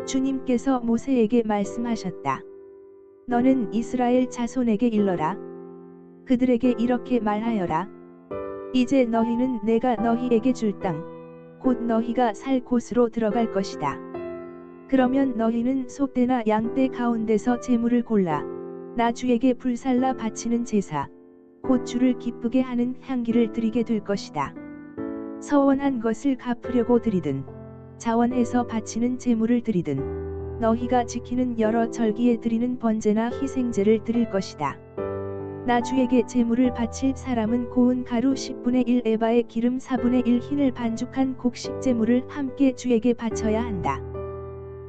주님께서 모세에게 말씀하셨다. 너는 이스라엘 자손에게 일러라. 그들에게 이렇게 말하여라. 이제 너희는 내가 너희에게 줄 땅, 곧 너희가 살 곳으로 들어갈 것이다. 그러면 너희는 소떼나 양떼 가운데서 제물을 골라 나 주에게 불살라 바치는 제사, 곧 주를 기쁘게 하는 향기를 드리게 될 것이다. 서원한 것을 갚으려고 드리든 자원해서 바치는 제물을 드리든 너희가 지키는 여러 절기에 드리는 번제나 희생제를 드릴 것이다. 나 주에게 제물을 바칠 사람은 고운 가루 10분의 1 에바에 기름 4분의 1 흰을 반죽한 곡식 제물을 함께 주에게 바쳐야 한다.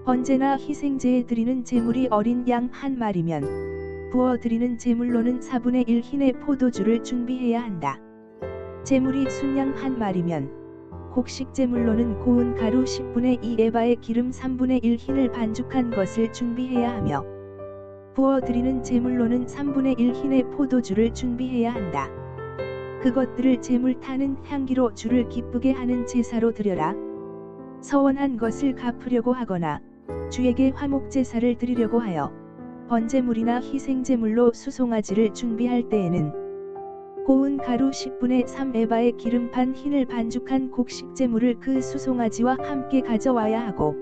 번제나 희생제에 드리는 제물이 어린 양 한 마리면 부어 드리는 제물로는 4분의 1 흰의 포도주를 준비해야 한다. 제물이 순양 한 마리면 곡식 제물로는 고운 가루 10분의 2 에바에 기름 3분의 1 흰을 반죽한 것을 준비해야 하며 부어 드리는 제물로는 3분의 1 흰의 포도주를 준비해야 한다. 그것들을 제물 타는 향기로 주를 기쁘게 하는 제사로 드려라. 서원한 것을 갚으려고 하거나 주에게 화목제사를 드리려고 하여 번제물이나 희생제물로 수송아지를 준비할 때에는 고운 가루 10분의 3 에바에 기름판 흰을 반죽한 곡식제물을 그 수송아지와 함께 가져와야 하고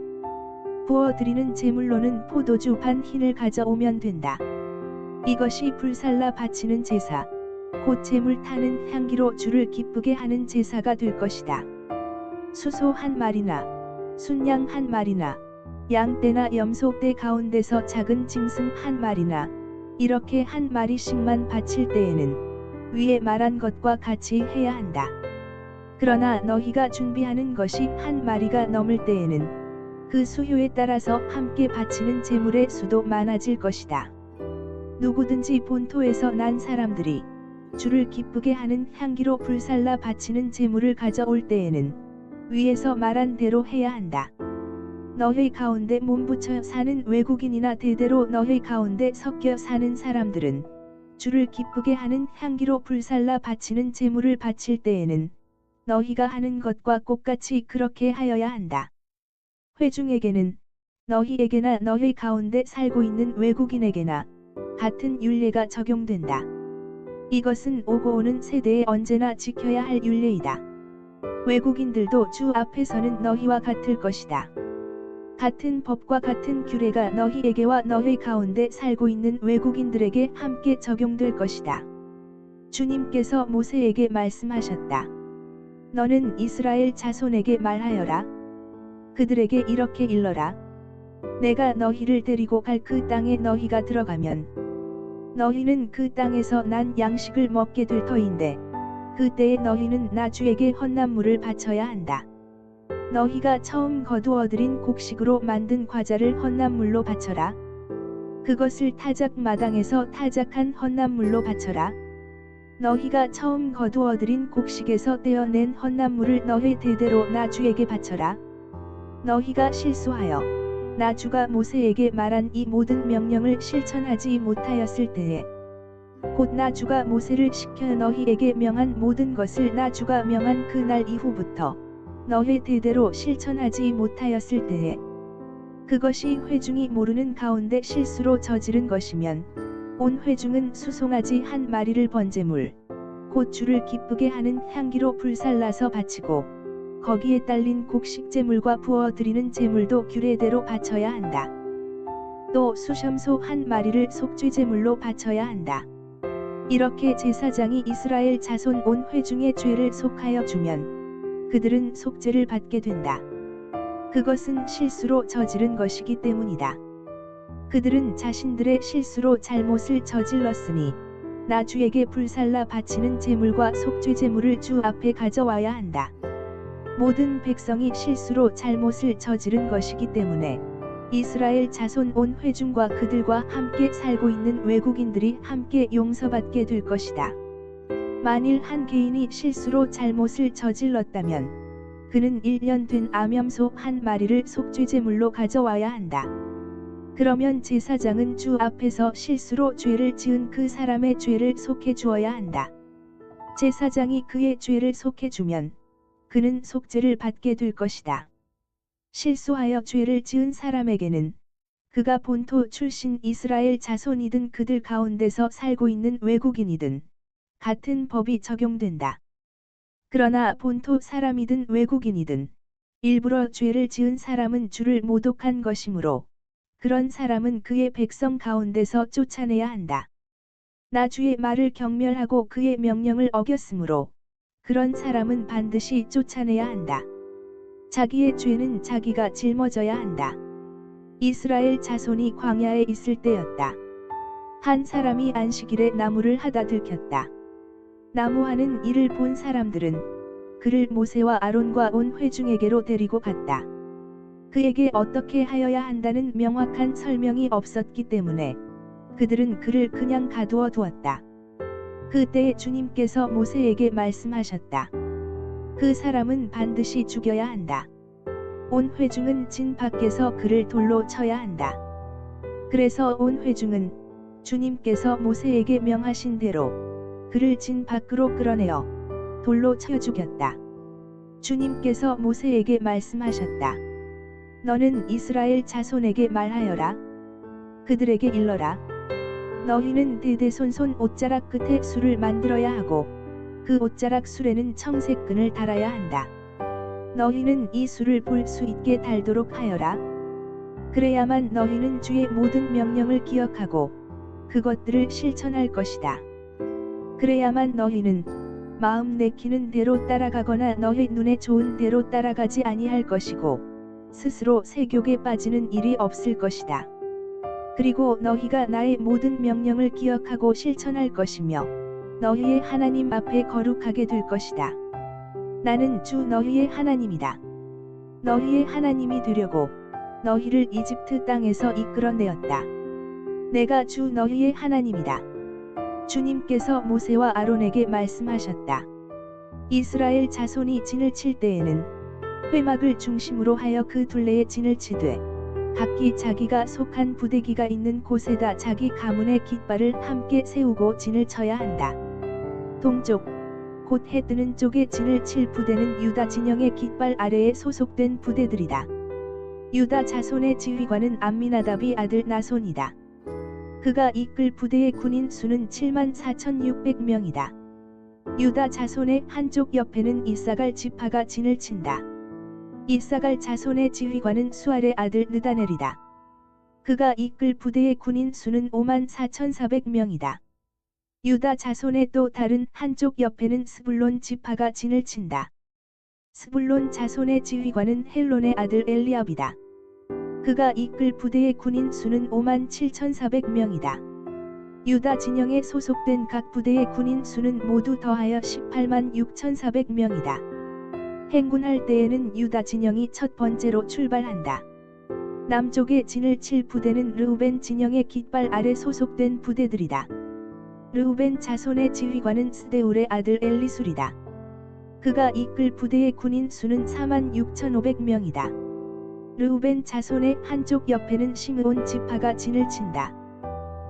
부어드리는 제물로는 포도주 반 흰을 가져오면 된다. 이것이 불살라 바치는 제사, 곧 제물 타는 향기로 주를 기쁘게 하는 제사가 될 것이다. 수소 한 마리나 순양 한 마리나 양떼나 염소떼 가운데서 작은 짐승 한 마리나 이렇게 한 마리씩만 바칠 때에는 위에 말한 것과 같이 해야 한다. 그러나 너희가 준비하는 것이 한 마리가 넘을 때에는 그 수효에 따라서 함께 바치는 제물의 수도 많아질 것이다. 누구든지 본토에서 난 사람들이 주를 기쁘게 하는 향기로 불살라 바치는 제물을 가져올 때에는 위에서 말한 대로 해야 한다. 너희 가운데 몸붙여 사는 외국인이나 대대로 너희 가운데 섞여 사는 사람들은 주를 기쁘게 하는 향기로 불살라 바치는 제물을 바칠 때에는 너희가 하는 것과 똑같이 그렇게 하여야 한다. 회중에게는 너희에게나 너희 가운데 살고 있는 외국인에게나 같은 율례가 적용된다. 이것은 오고 오는 세대에 언제나 지켜야 할 율례이다. 외국인들도 주 앞에서는 너희와 같을 것이다. 같은 법과 같은 규례가 너희에게와 너희 가운데 살고 있는 외국인들에게 함께 적용될 것이다. 주님께서 모세에게 말씀하셨다. 너는 이스라엘 자손에게 말하여라. 그들에게 이렇게 일러라. 내가 너희를 데리고 갈 그 땅에 너희가 들어가면 너희는 그 땅에서 난 양식을 먹게 될 터인데 그때에 너희는 나 주에게 헌납물을 바쳐야 한다. 너희가 처음 거두어들인 곡식으로 만든 과자를 헌납물로 바쳐라. 그것을 타작 마당에서 타작한 헌납물로 바쳐라. 너희가 처음 거두어들인 곡식에서 떼어낸 헌납물을 너희 대대로 나 주에게 바쳐라. 너희가 실수하여 나 주가 모세에게 말한 이 모든 명령을 실천하지 못하였을 때에 곧 나 주가 모세를 시켜 너희에게 명한 모든 것을 나 주가 명한 그 날 이후부터 너희 대대로 실천하지 못하였을 때에 그것이 회중이 모르는 가운데 실수로 저지른 것이면 온 회중은 수송아지 한 마리를 번제물 곧 주를 기쁘게 하는 향기로 불살라서 바치고 거기에 딸린 곡식제물과 부어드리는 제물도 규례대로 바쳐야 한다. 또 수염소 한 마리를 속죄제물로 바쳐야 한다. 이렇게 제사장이 이스라엘 자손 온 회중의 죄를 속하여 주면 그들은 속죄를 받게 된다. 그것은 실수로 저지른 것이기 때문이다. 그들은 자신들의 실수로 잘못을 저질렀으니 나 주에게 불살라 바치는 제물과 속죄제물을 주 앞에 가져와야 한다. 모든 백성이 실수로 잘못을 저지른 것이기 때문에 이스라엘 자손 온 회중과 그들과 함께 살고 있는 외국인들이 함께 용서받게 될 것이다. 만일 한 개인이 실수로 잘못을 저질렀다면 그는 1년 된 암염소 한 마리를 속죄제물로 가져와야 한다. 그러면 제사장은 주 앞에서 실수로 죄를 지은 그 사람의 죄를 속해 주어야 한다. 제사장이 그의 죄를 속해 주면 그는 속죄를 받게 될 것이다. 실수하여 죄를 지은 사람에게는 그가 본토 출신 이스라엘 자손이든 그들 가운데서 살고 있는 외국인이든 같은 법이 적용된다. 그러나 본토 사람이든 외국인이든 일부러 죄를 지은 사람은 주를 모독한 것이므로 그런 사람은 그의 백성 가운데서 쫓아내야 한다. 나 주의 말을 경멸하고 그의 명령을 어겼으므로 그런 사람은 반드시 쫓아내야 한다. 자기의 죄는 자기가 짊어져야 한다. 이스라엘 자손이 광야에 있을 때였다. 한 사람이 안식일에 나무를 하다 들켰다. 나무하는 일을 본 사람들은 그를 모세와 아론과 온 회중에게로 데리고 갔다. 그에게 어떻게 하여야 한다는 명확한 설명이 없었기 때문에 그들은 그를 그냥 가두어 두었다. 그때 주님께서 모세에게 말씀하셨다. 그 사람은 반드시 죽여야 한다. 온 회중은 진 밖에서 그를 돌로 쳐야 한다. 그래서 온 회중은 주님께서 모세에게 명하신 대로 그를 진 밖으로 끌어내어 돌로 쳐 죽였다. 주님께서 모세에게 말씀하셨다. 너는 이스라엘 자손에게 말하여라. 그들에게 일러라. 너희는 대대손손 옷자락 끝에 술을 만들어야 하고 그 옷자락 술에는 청색 끈을 달아야 한다. 너희는 이 술을 볼 수 있게 달도록 하여라. 그래야만 너희는 주의 모든 명령을 기억하고 그것들을 실천할 것이다. 그래야만 너희는 마음 내키는 대로 따라가거나 너희 눈에 좋은 대로 따라가지 아니할 것이고 스스로 세욕에 빠지는 일이 없을 것이다. 그리고 너희가 나의 모든 명령을 기억하고 실천할 것이며 너희의 하나님 앞에 거룩하게 될 것이다. 나는 주 너희의 하나님이다. 너희의 하나님이 되려고 너희를 이집트 땅에서 이끌어내었다. 내가 주 너희의 하나님이다. 주님께서 모세와 아론에게 말씀하셨다. 이스라엘 자손이 진을 칠 때에는 회막을 중심으로 하여 그 둘레에 진을 치되 각기 자기가 속한 부대기가 있는 곳에다 자기 가문의 깃발을 함께 세우고 진을 쳐야 한다. 동쪽, 곧 해 뜨는 쪽에 진을 칠 부대는 유다 진영의 깃발 아래에 소속된 부대들이다. 유다 자손의 지휘관은 암미나답이 아들 나손이다. 그가 이끌 부대의 군인 수는 74,600명이다. 유다 자손의 한쪽 옆에는 이사갈 지파가 진을 친다. 이사갈 자손의 지휘관은 수알의 아들 느다넬이다. 그가 이끌 부대의 군인 수는 54,400명이다. 유다 자손의 또 다른 한쪽 옆에는 스불론 지파가 진을 친다. 스불론 자손의 지휘관은 헬론의 아들 엘리압이다. 그가 이끌 부대의 군인 수는 57,400명이다. 유다 진영에 소속된 각 부대의 군인 수는 모두 더하여 186,400명이다. 행군할 때에는 유다 진영이 첫 번째로 출발한다. 남쪽에 진을 칠 부대는 르우벤 진영의 깃발 아래 소속된 부대들이다. 르우벤 자손의 지휘관은 스데울의 아들 엘리술이다. 그가 이끌 부대의 군인 수는 46,500명이다. 르우벤 자손의 한쪽 옆에는 시므온 지파가 진을 친다.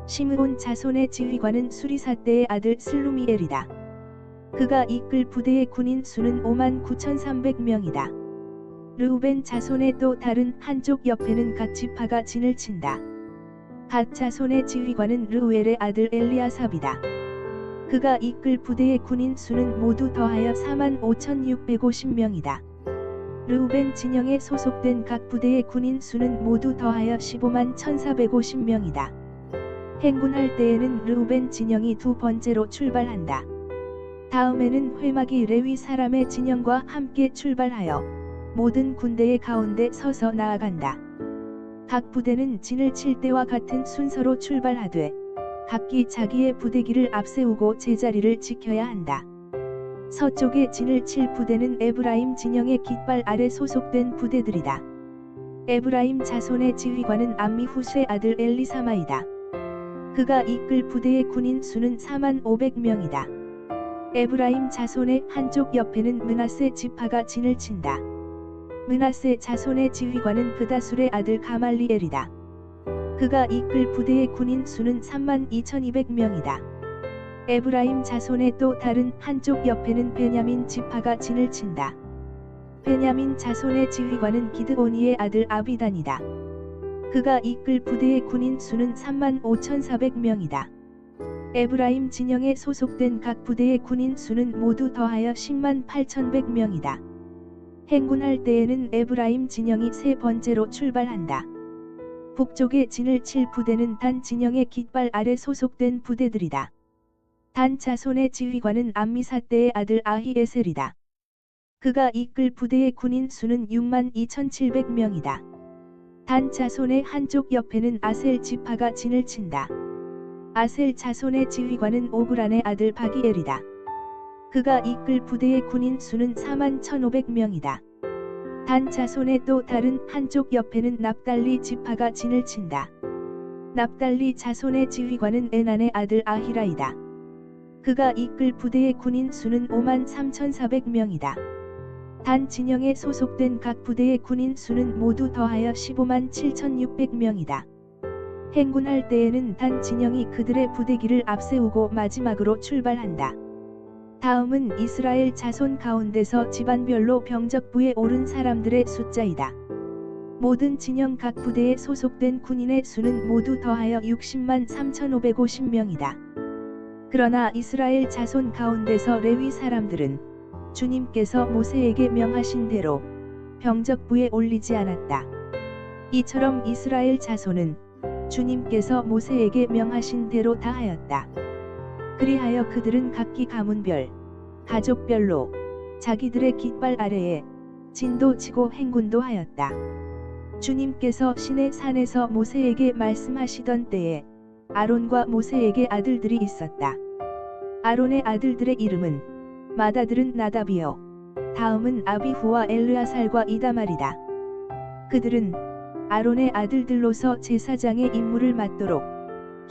시므온 자손의 지휘관은 수리사대의 아들 슬루미엘이다. 그가 이끌 부대의 군인 수는 59,300명이다. 르우벤 자손의 또 다른 한쪽 옆에는 갓 지파가 진을 친다. 갓 자손의 지휘관은 르우엘의 아들 엘리아삽이다. 그가 이끌 부대의 군인 수는 모두 더하여 45,650명이다. 르우벤 진영에 소속된 각 부대의 군인 수는 모두 더하여 151,450명이다. 행군할 때에는 르우벤 진영이 두 번째로 출발한다. 다음에는 회막이 레위 사람의 진영과 함께 출발하여 모든 군대의 가운데 서서 나아간다. 각 부대는 진을 칠 때와 같은 순서로 출발하되 각기 자기의 부대기를 앞세우고 제자리를 지켜야 한다. 서쪽에 진을 칠 부대는 에브라임 진영의 깃발 아래 소속된 부대들이다. 에브라임 자손의 지휘관은 암미후스의 아들 엘리사마이다. 그가 이끌 부대의 군인 수는 45,000명이다. 에브라임 자손의 한쪽 옆에는 므낫세 지파가 진을 친다. 므낫세 자손의 지휘관은 브다술의 아들 가말리엘이다. 그가 이끌 부대의 군인 수는 32,200명이다. 에브라임 자손의 또 다른 한쪽 옆에는 베냐민 지파가 진을 친다. 베냐민 자손의 지휘관은 기드오니의 아들 아비단이다. 그가 이끌 부대의 군인 수는 35,400명이다. 에브라임 진영에 소속된 각 부대의 군인 수는 모두 더하여 108,100명이다. 행군할 때에는 에브라임 진영이 세 번째로 출발한다. 북쪽의 진을 칠 부대는 단 진영의 깃발 아래 소속된 부대들이다. 단 자손의 지휘관은 암미사대의 아들 아히에셀이다. 그가 이끌 부대의 군인 수는 62,700명이다. 단 자손의 한쪽 옆에는 아셀 지파가 진을 친다. 아셀 자손의 지휘관은 오그란의 아들 바기엘이다. 그가 이끌 부대의 군인 수는 41,500명이다. 단 자손의 또 다른 한쪽 옆에는 납달리 지파가 진을 친다. 납달리 자손의 지휘관은 에난의 아들 아히라이다. 그가 이끌 부대의 군인 수는 53,400명이다. 단 진영에 소속된 각 부대의 군인 수는 모두 더하여 157,600명이다. 행군할 때에는 단 진영이 그들의 부대기를 앞세우고 마지막으로 출발한다. 다음은 이스라엘 자손 가운데서 집안별로 병적부에 오른 사람들의 숫자이다. 모든 진영 각 부대에 소속된 군인의 수는 모두 더하여 60만 3,550명이다. 그러나 이스라엘 자손 가운데서 레위 사람들은 주님께서 모세에게 명하신 대로 병적부에 올리지 않았다. 이처럼 이스라엘 자손은 주님께서 모세에게 명하신 대로 다 하였다. 그리하여 그들은 각기 가문별, 가족별로 자기들의 깃발 아래에 진도 치고 행군도 하였다. 주님께서 시내 산에서 모세에게 말씀하시던 때에 아론과 모세에게 아들들이 있었다. 아론의 아들들의 이름은 맏아들은 나답이요 다음은 아비후와 엘르아살과 이다말이다. 그들은 아론의 아들들로서 제사장의 임무를 맡도록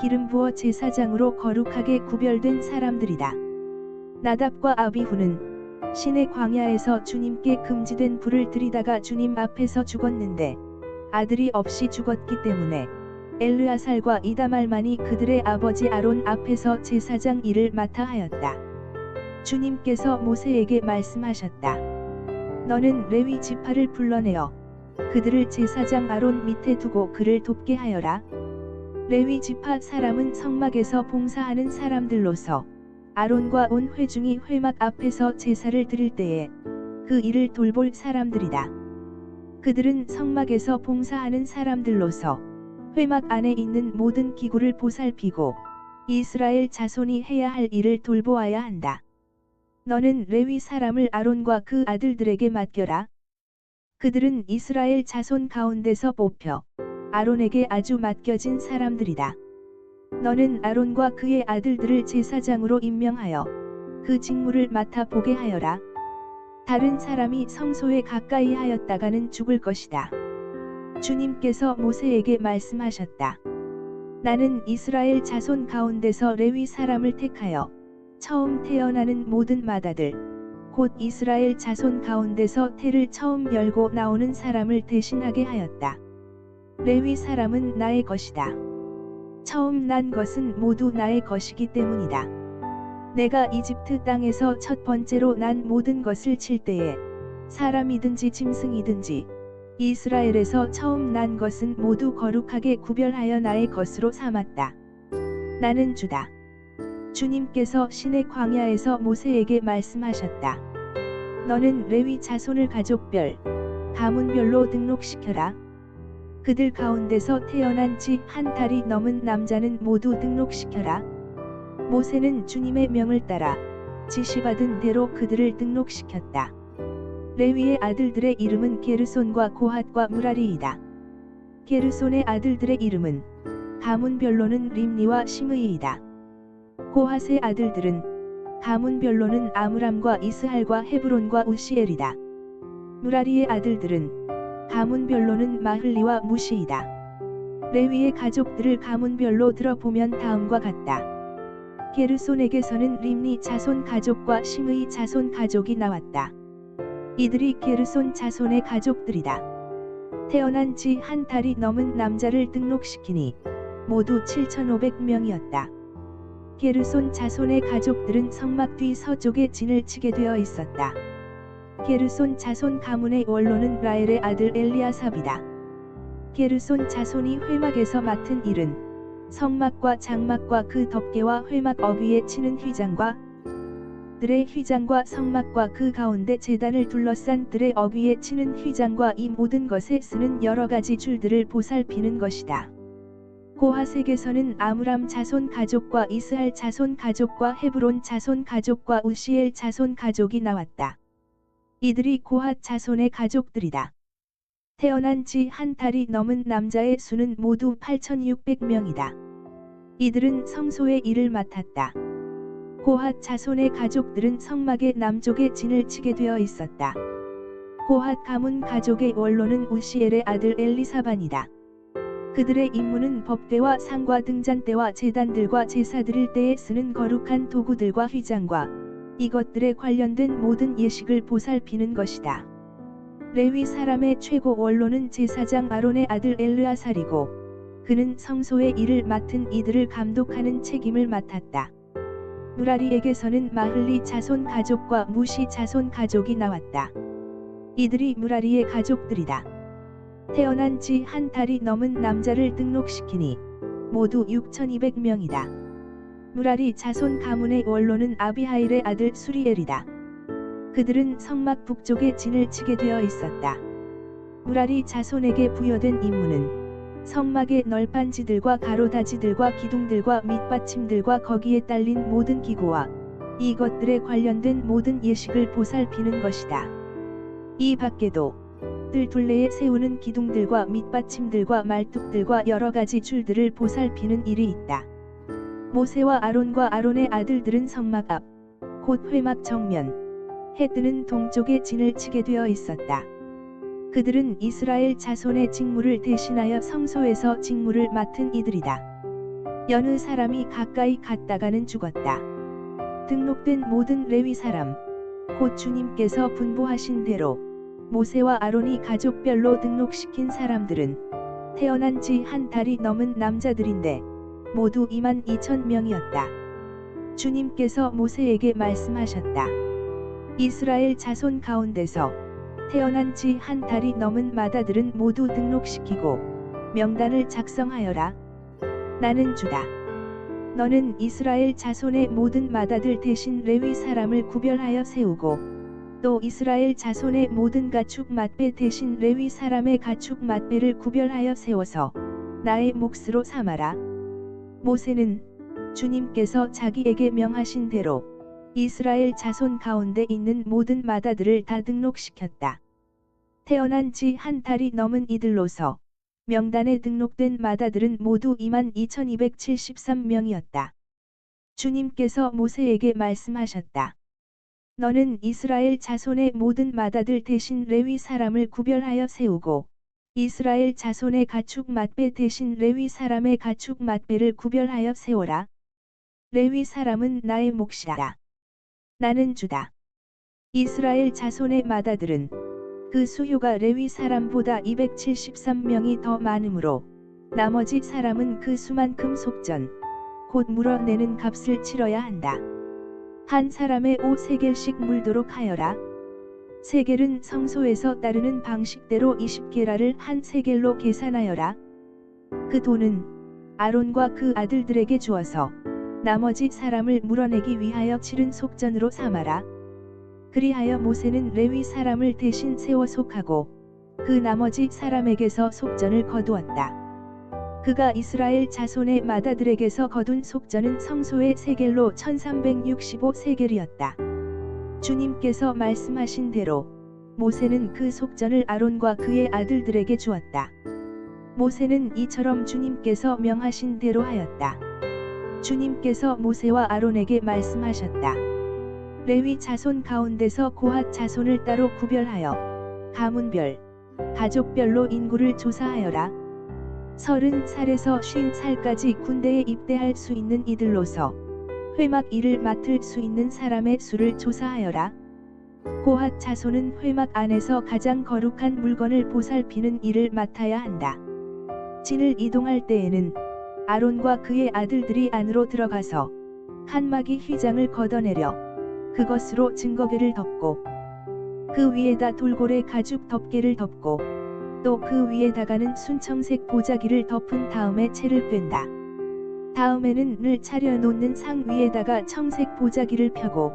기름 부어 제사장으로 거룩하게 구별된 사람들이다. 나답과 아비후는 시내 광야에서 주님께 금지된 불을 들이다가 주님 앞에서 죽었는데 아들이 없이 죽었기 때문에 엘르아살과 이다말만이 그들의 아버지 아론 앞에서 제사장 일을 맡아 하였다. 주님께서 모세에게 말씀하셨다. 너는 레위 지파를 불러내어 그들을 제사장 아론 밑에 두고 그를 돕게 하여라. 레위 지파 사람은 성막에서 봉사하는 사람들로서 아론과 온 회중이 회막 앞에서 제사를 드릴 때에 그 일을 돌볼 사람들이다. 그들은 성막에서 봉사하는 사람들로서 회막 안에 있는 모든 기구를 보살피고 이스라엘 자손이 해야 할 일을 돌보아야 한다. 너는 레위 사람을 아론과 그 아들들에게 맡겨라. 그들은 이스라엘 자손 가운데서 뽑혀 아론에게 아주 맡겨진 사람들이다. 너는 아론과 그의 아들들을 제사장으로 임명하여 그 직무를 맡아 보게 하여라. 다른 사람이 성소에 가까이 하였다가는 죽을 것이다. 주님께서 모세에게 말씀하셨다. 나는 이스라엘 자손 가운데서 레위 사람을 택하여 처음 태어나는 모든 맏아들 곧 이스라엘 자손 가운데서 태를 처음 열고 나오는 사람을 대신하게 하였다. 레위 사람은 나의 것이다. 처음 난 것은 모두 나의 것이기 때문이다. 내가 이집트 땅에서 첫 번째로 난 모든 것을 칠 때에 사람이든지 짐승이든지 이스라엘에서 처음 난 것은 모두 거룩하게 구별하여 나의 것으로 삼았다. 나는 주다. 주님께서 시내 광야에서 모세에게 말씀하셨다. 너는 레위 자손을 가족별, 가문별로 등록시켜라. 그들 가운데서 태어난 지 한 달이 넘은 남자는 모두 등록시켜라. 모세는 주님의 명을 따라 지시받은 대로 그들을 등록시켰다. 레위의 아들들의 이름은 게르손과 고핫과 무라리이다. 게르손의 아들들의 이름은 가문별로는 림니와 시므이이다. 고핫의 아들들은 가문별로는 아므람과 이스할과 헤브론과 우시엘이다. 무라리의 아들들은 가문별로는 마흘리와 무시이다. 레위의 가족들을 가문별로 들어보면 다음과 같다. 게르손에게서는 림니 자손 가족과 시므이 자손 가족이 나왔다. 이들이 게르손 자손의 가족들이다. 태어난 지 한 달이 넘은 남자를 등록시키니 모두 7,500명이었다. 게르손 자손의 가족들은 성막 뒤 서쪽에 진을 치게 되어 있었다. 게르손 자손 가문의 원로는 라엘의 아들 엘리아삽이다. 게르손 자손이 회막에서 맡은 일은 성막과 장막과 그 덮개와 회막 어귀에 치는 휘장과 들의 휘장과 성막과 그 가운데 제단을 둘러싼 들의 어귀에 치는 휘장과 이 모든 것에 쓰는 여러 가지 줄들을 보살피는 것이다. 고핫에게서는 아므람 자손 가족과 이스할 자손 가족과 헤브론 자손 가족과 우시엘 자손 가족이 나왔다. 이들이 고핫 자손의 가족들이다. 태어난 지 한 달이 넘은 남자의 수는 모두 8,600명이다. 이들은 성소의 일을 맡았다. 고핫 자손의 가족들은 성막의 남쪽에 진을 치게 되어 있었다. 고핫 가문 가족의 원로는 우시엘의 아들 엘리사반이다. 그들의 임무는 법궤와 상과 등잔대와 제단들과 제사 드릴 때에 쓰는 거룩한 도구들과 휘장과 이것들에 관련된 모든 예식을 보살피는 것이다. 레위 사람의 최고 원로는 제사장 아론의 아들 엘르아살이고 그는 성소의 일을 맡은 이들을 감독하는 책임을 맡았다. 무라리에게서는 마흘리 자손 가족과 무시 자손 가족이 나왔다. 이들이 무라리의 가족들이다. 태어난 지 한 달이 넘은 남자를 등록시키니 모두 6,200명이다. 무라리 자손 가문의 원로는 아비하일의 아들 수리엘이다. 그들은 성막 북쪽에 진을 치게 되어 있었다. 무라리 자손에게 부여된 임무는 성막의 널빤지들과 가로다지들과 기둥들과 밑받침들과 거기에 딸린 모든 기구와 이것들에 관련된 모든 예식을 보살피는 것이다. 이 밖에도 뜰 둘레에 세우는 기둥들과 밑받침들과 말뚝들과 여러 가지 줄들을 보살피는 일이 있다. 모세와 아론과 아론의 아들들은 성막 앞, 곧 회막 정면, 해 뜨는 동쪽에 진을 치게 되어 있었다. 그들은 이스라엘 자손의 직무를 대신하여 성소에서 직무를 맡은 이들이다. 여느 사람이 가까이 갔다가는 죽었다. 등록된 모든 레위 사람, 곧 주님께서 분부하신 대로 모세와 아론이 가족별로 등록시킨 사람들은 태어난 지 한 달이 넘은 남자들인데 모두 22,000명이었다. 주님께서 모세에게 말씀하셨다. 이스라엘 자손 가운데서 태어난 지 한 달이 넘은 마다들은 모두 등록시키고 명단을 작성하여라. 나는 주다. 너는 이스라엘 자손의 모든 마다들 대신 레위 사람을 구별하여 세우고 또 이스라엘 자손의 모든 가축 맏배 대신 레위 사람의 가축 맏배를 구별하여 세워서 나의 몫으로 삼아라. 모세는 주님께서 자기에게 명하신 대로 이스라엘 자손 가운데 있는 모든 마다들을 다 등록시켰다. 태어난 지 한 달이 넘은 이들로서 명단에 등록된 마다들은 모두 22,273명이었다. 주님께서 모세에게 말씀하셨다. 너는 이스라엘 자손의 모든 마다들 대신 레위 사람을 구별하여 세우고 이스라엘 자손의 가축 맏배 대신 레위 사람의 가축 맏배를 구별하여 세워라. 레위 사람은 나의 몫이다. 나는 주다. 이스라엘 자손의 마다들은 그 수요가 레위 사람보다 273명이 더 많으므로 나머지 사람은 그 수만큼 속전, 곧 물어내는 값을 치러야 한다. 한 사람의 5세겔씩 물도록 하여라. 세겔은 성소에서 따르는 방식대로 20게라를 한 세겔로 계산하여라. 그 돈은 아론과 그 아들들에게 주어서 나머지 사람을 물어내기 위하여 치른 속전으로 삼아라. 그리하여 모세는 레위 사람을 대신 세워 속하고 그 나머지 사람에게서 속전을 거두었다. 그가 이스라엘 자손의 마다들에게서 거둔 속전은 성소의 세겔로 1365세겔이었다. 주님께서 말씀하신 대로 모세는 그 속전을 아론과 그의 아들들에게 주었다. 모세는 이처럼 주님께서 명하신 대로 하였다. 주님께서 모세와 아론에게 말씀하셨다. 레위 자손 가운데서 고핫 자손을 따로 구별하여 가문별, 가족별로 인구를 조사하여라. 30살에서 50살까지 군대에 입대할 수 있는 이들로서 회막 일을 맡을 수 있는 사람의 수를 조사하여라. 고핫 자손은 회막 안에서 가장 거룩한 물건을 보살피는 일을 맡아야 한다. 진을 이동할 때에는 아론과 그의 아들들이 안으로 들어가서 칸막이 휘장을 걷어내려 그것으로 증거궤를 덮고 그 위에다 돌고래 가죽 덮개를 덮고 또 그 위에다가는 순청색 보자기를 덮은 다음에 채를 꿰다. 다음에는 늘 차려놓는 상 위에다가 청색 보자기를 펴고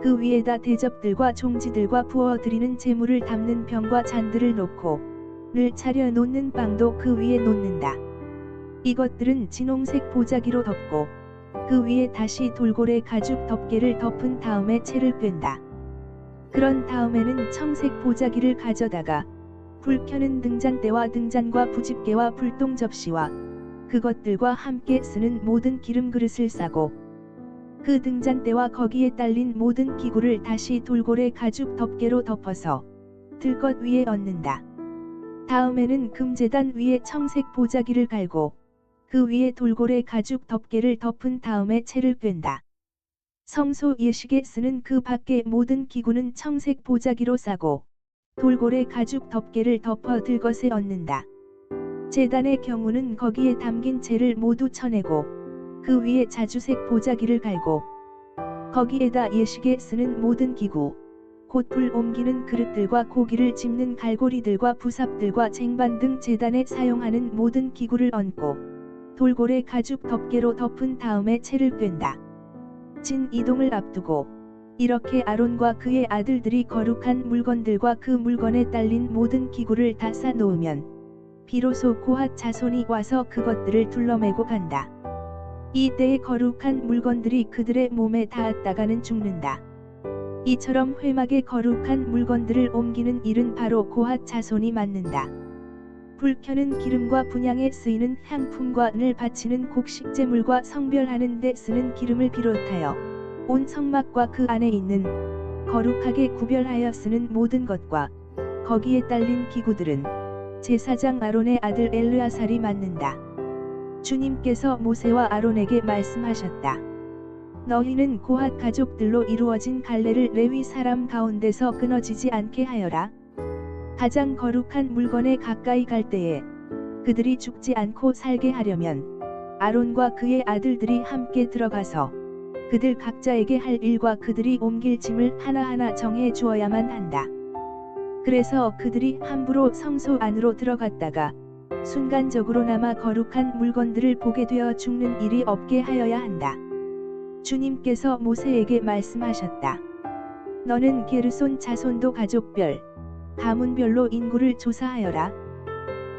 그 위에다 대접들과 종지들과 부어드리는 제물을 담는 병과 잔들을 놓고 늘 차려놓는 빵도 그 위에 놓는다. 이것들은 진홍색 보자기로 덮고 그 위에 다시 돌고래 가죽 덮개를 덮은 다음에 채를 꿰다. 그런 다음에는 청색 보자기를 가져다가 불 켜는 등잔대와 등잔과 부집개와 불똥 접시와 그것들과 함께 쓰는 모든 기름 그릇을 싸고 그 등잔대와 거기에 딸린 모든 기구를 다시 돌고래 가죽 덮개로 덮어서 들것 위에 얹는다. 다음에는 금제단 위에 청색 보자기를 갈고 그 위에 돌고래 가죽 덮개를 덮은 다음에 채를 꿰다. 성소 예식에 쓰는 그 밖의 모든 기구는 청색 보자기로 싸고 돌고래 가죽 덮개를 덮어 들것에 얹는다. 제단의 경우는 거기에 담긴 채를 모두 쳐내고 그 위에 자주색 보자기를 갈고 거기에다 예식에 쓰는 모든 기구 곧 불 옮기는 그릇들과 고기를 집는 갈고리들과 부삽들과 쟁반 등 제단에 사용하는 모든 기구를 얹고 돌고래 가죽 덮개로 덮은 다음에 채를 꿰다. 진 이동을 앞두고 이렇게 아론과 그의 아들들이 거룩한 물건들과 그 물건에 딸린 모든 기구를 다 쌓아놓으면 비로소 고핫 자손이 와서 그것들을 둘러매고 간다. 이때에 거룩한 물건들이 그들의 몸에 닿았다가는 죽는다. 이처럼 회막에 거룩한 물건들을 옮기는 일은 바로 고핫 자손이 맡는다. 불 켜는 기름과 분향에 쓰이는 향품과 늘 바치는 곡식제물과 성별하는 데 쓰는 기름을 비롯하여 온 성막과 그 안에 있는 거룩하게 구별하여 쓰는 모든 것과 거기에 딸린 기구들은 제사장 아론의 아들 엘르아살이 맡는다. 주님께서 모세와 아론에게 말씀하셨다. 너희는 고핫 가족들로 이루어진 갈래를 레위 사람 가운데서 끊어지지 않게 하여라. 가장 거룩한 물건에 가까이 갈 때에 그들이 죽지 않고 살게 하려면 아론과 그의 아들들이 함께 들어가서 그들 각자에게 할 일과 그들이 옮길 짐을 하나하나 정해 주어야만 한다. 그래서 그들이 함부로 성소 안으로 들어갔다가 순간적으로나마 거룩한 물건들을 보게 되어 죽는 일이 없게 하여야 한다. 주님께서 모세에게 말씀하셨다. 너는 게르손 자손도 가족별, 가문별로 인구를 조사하여라.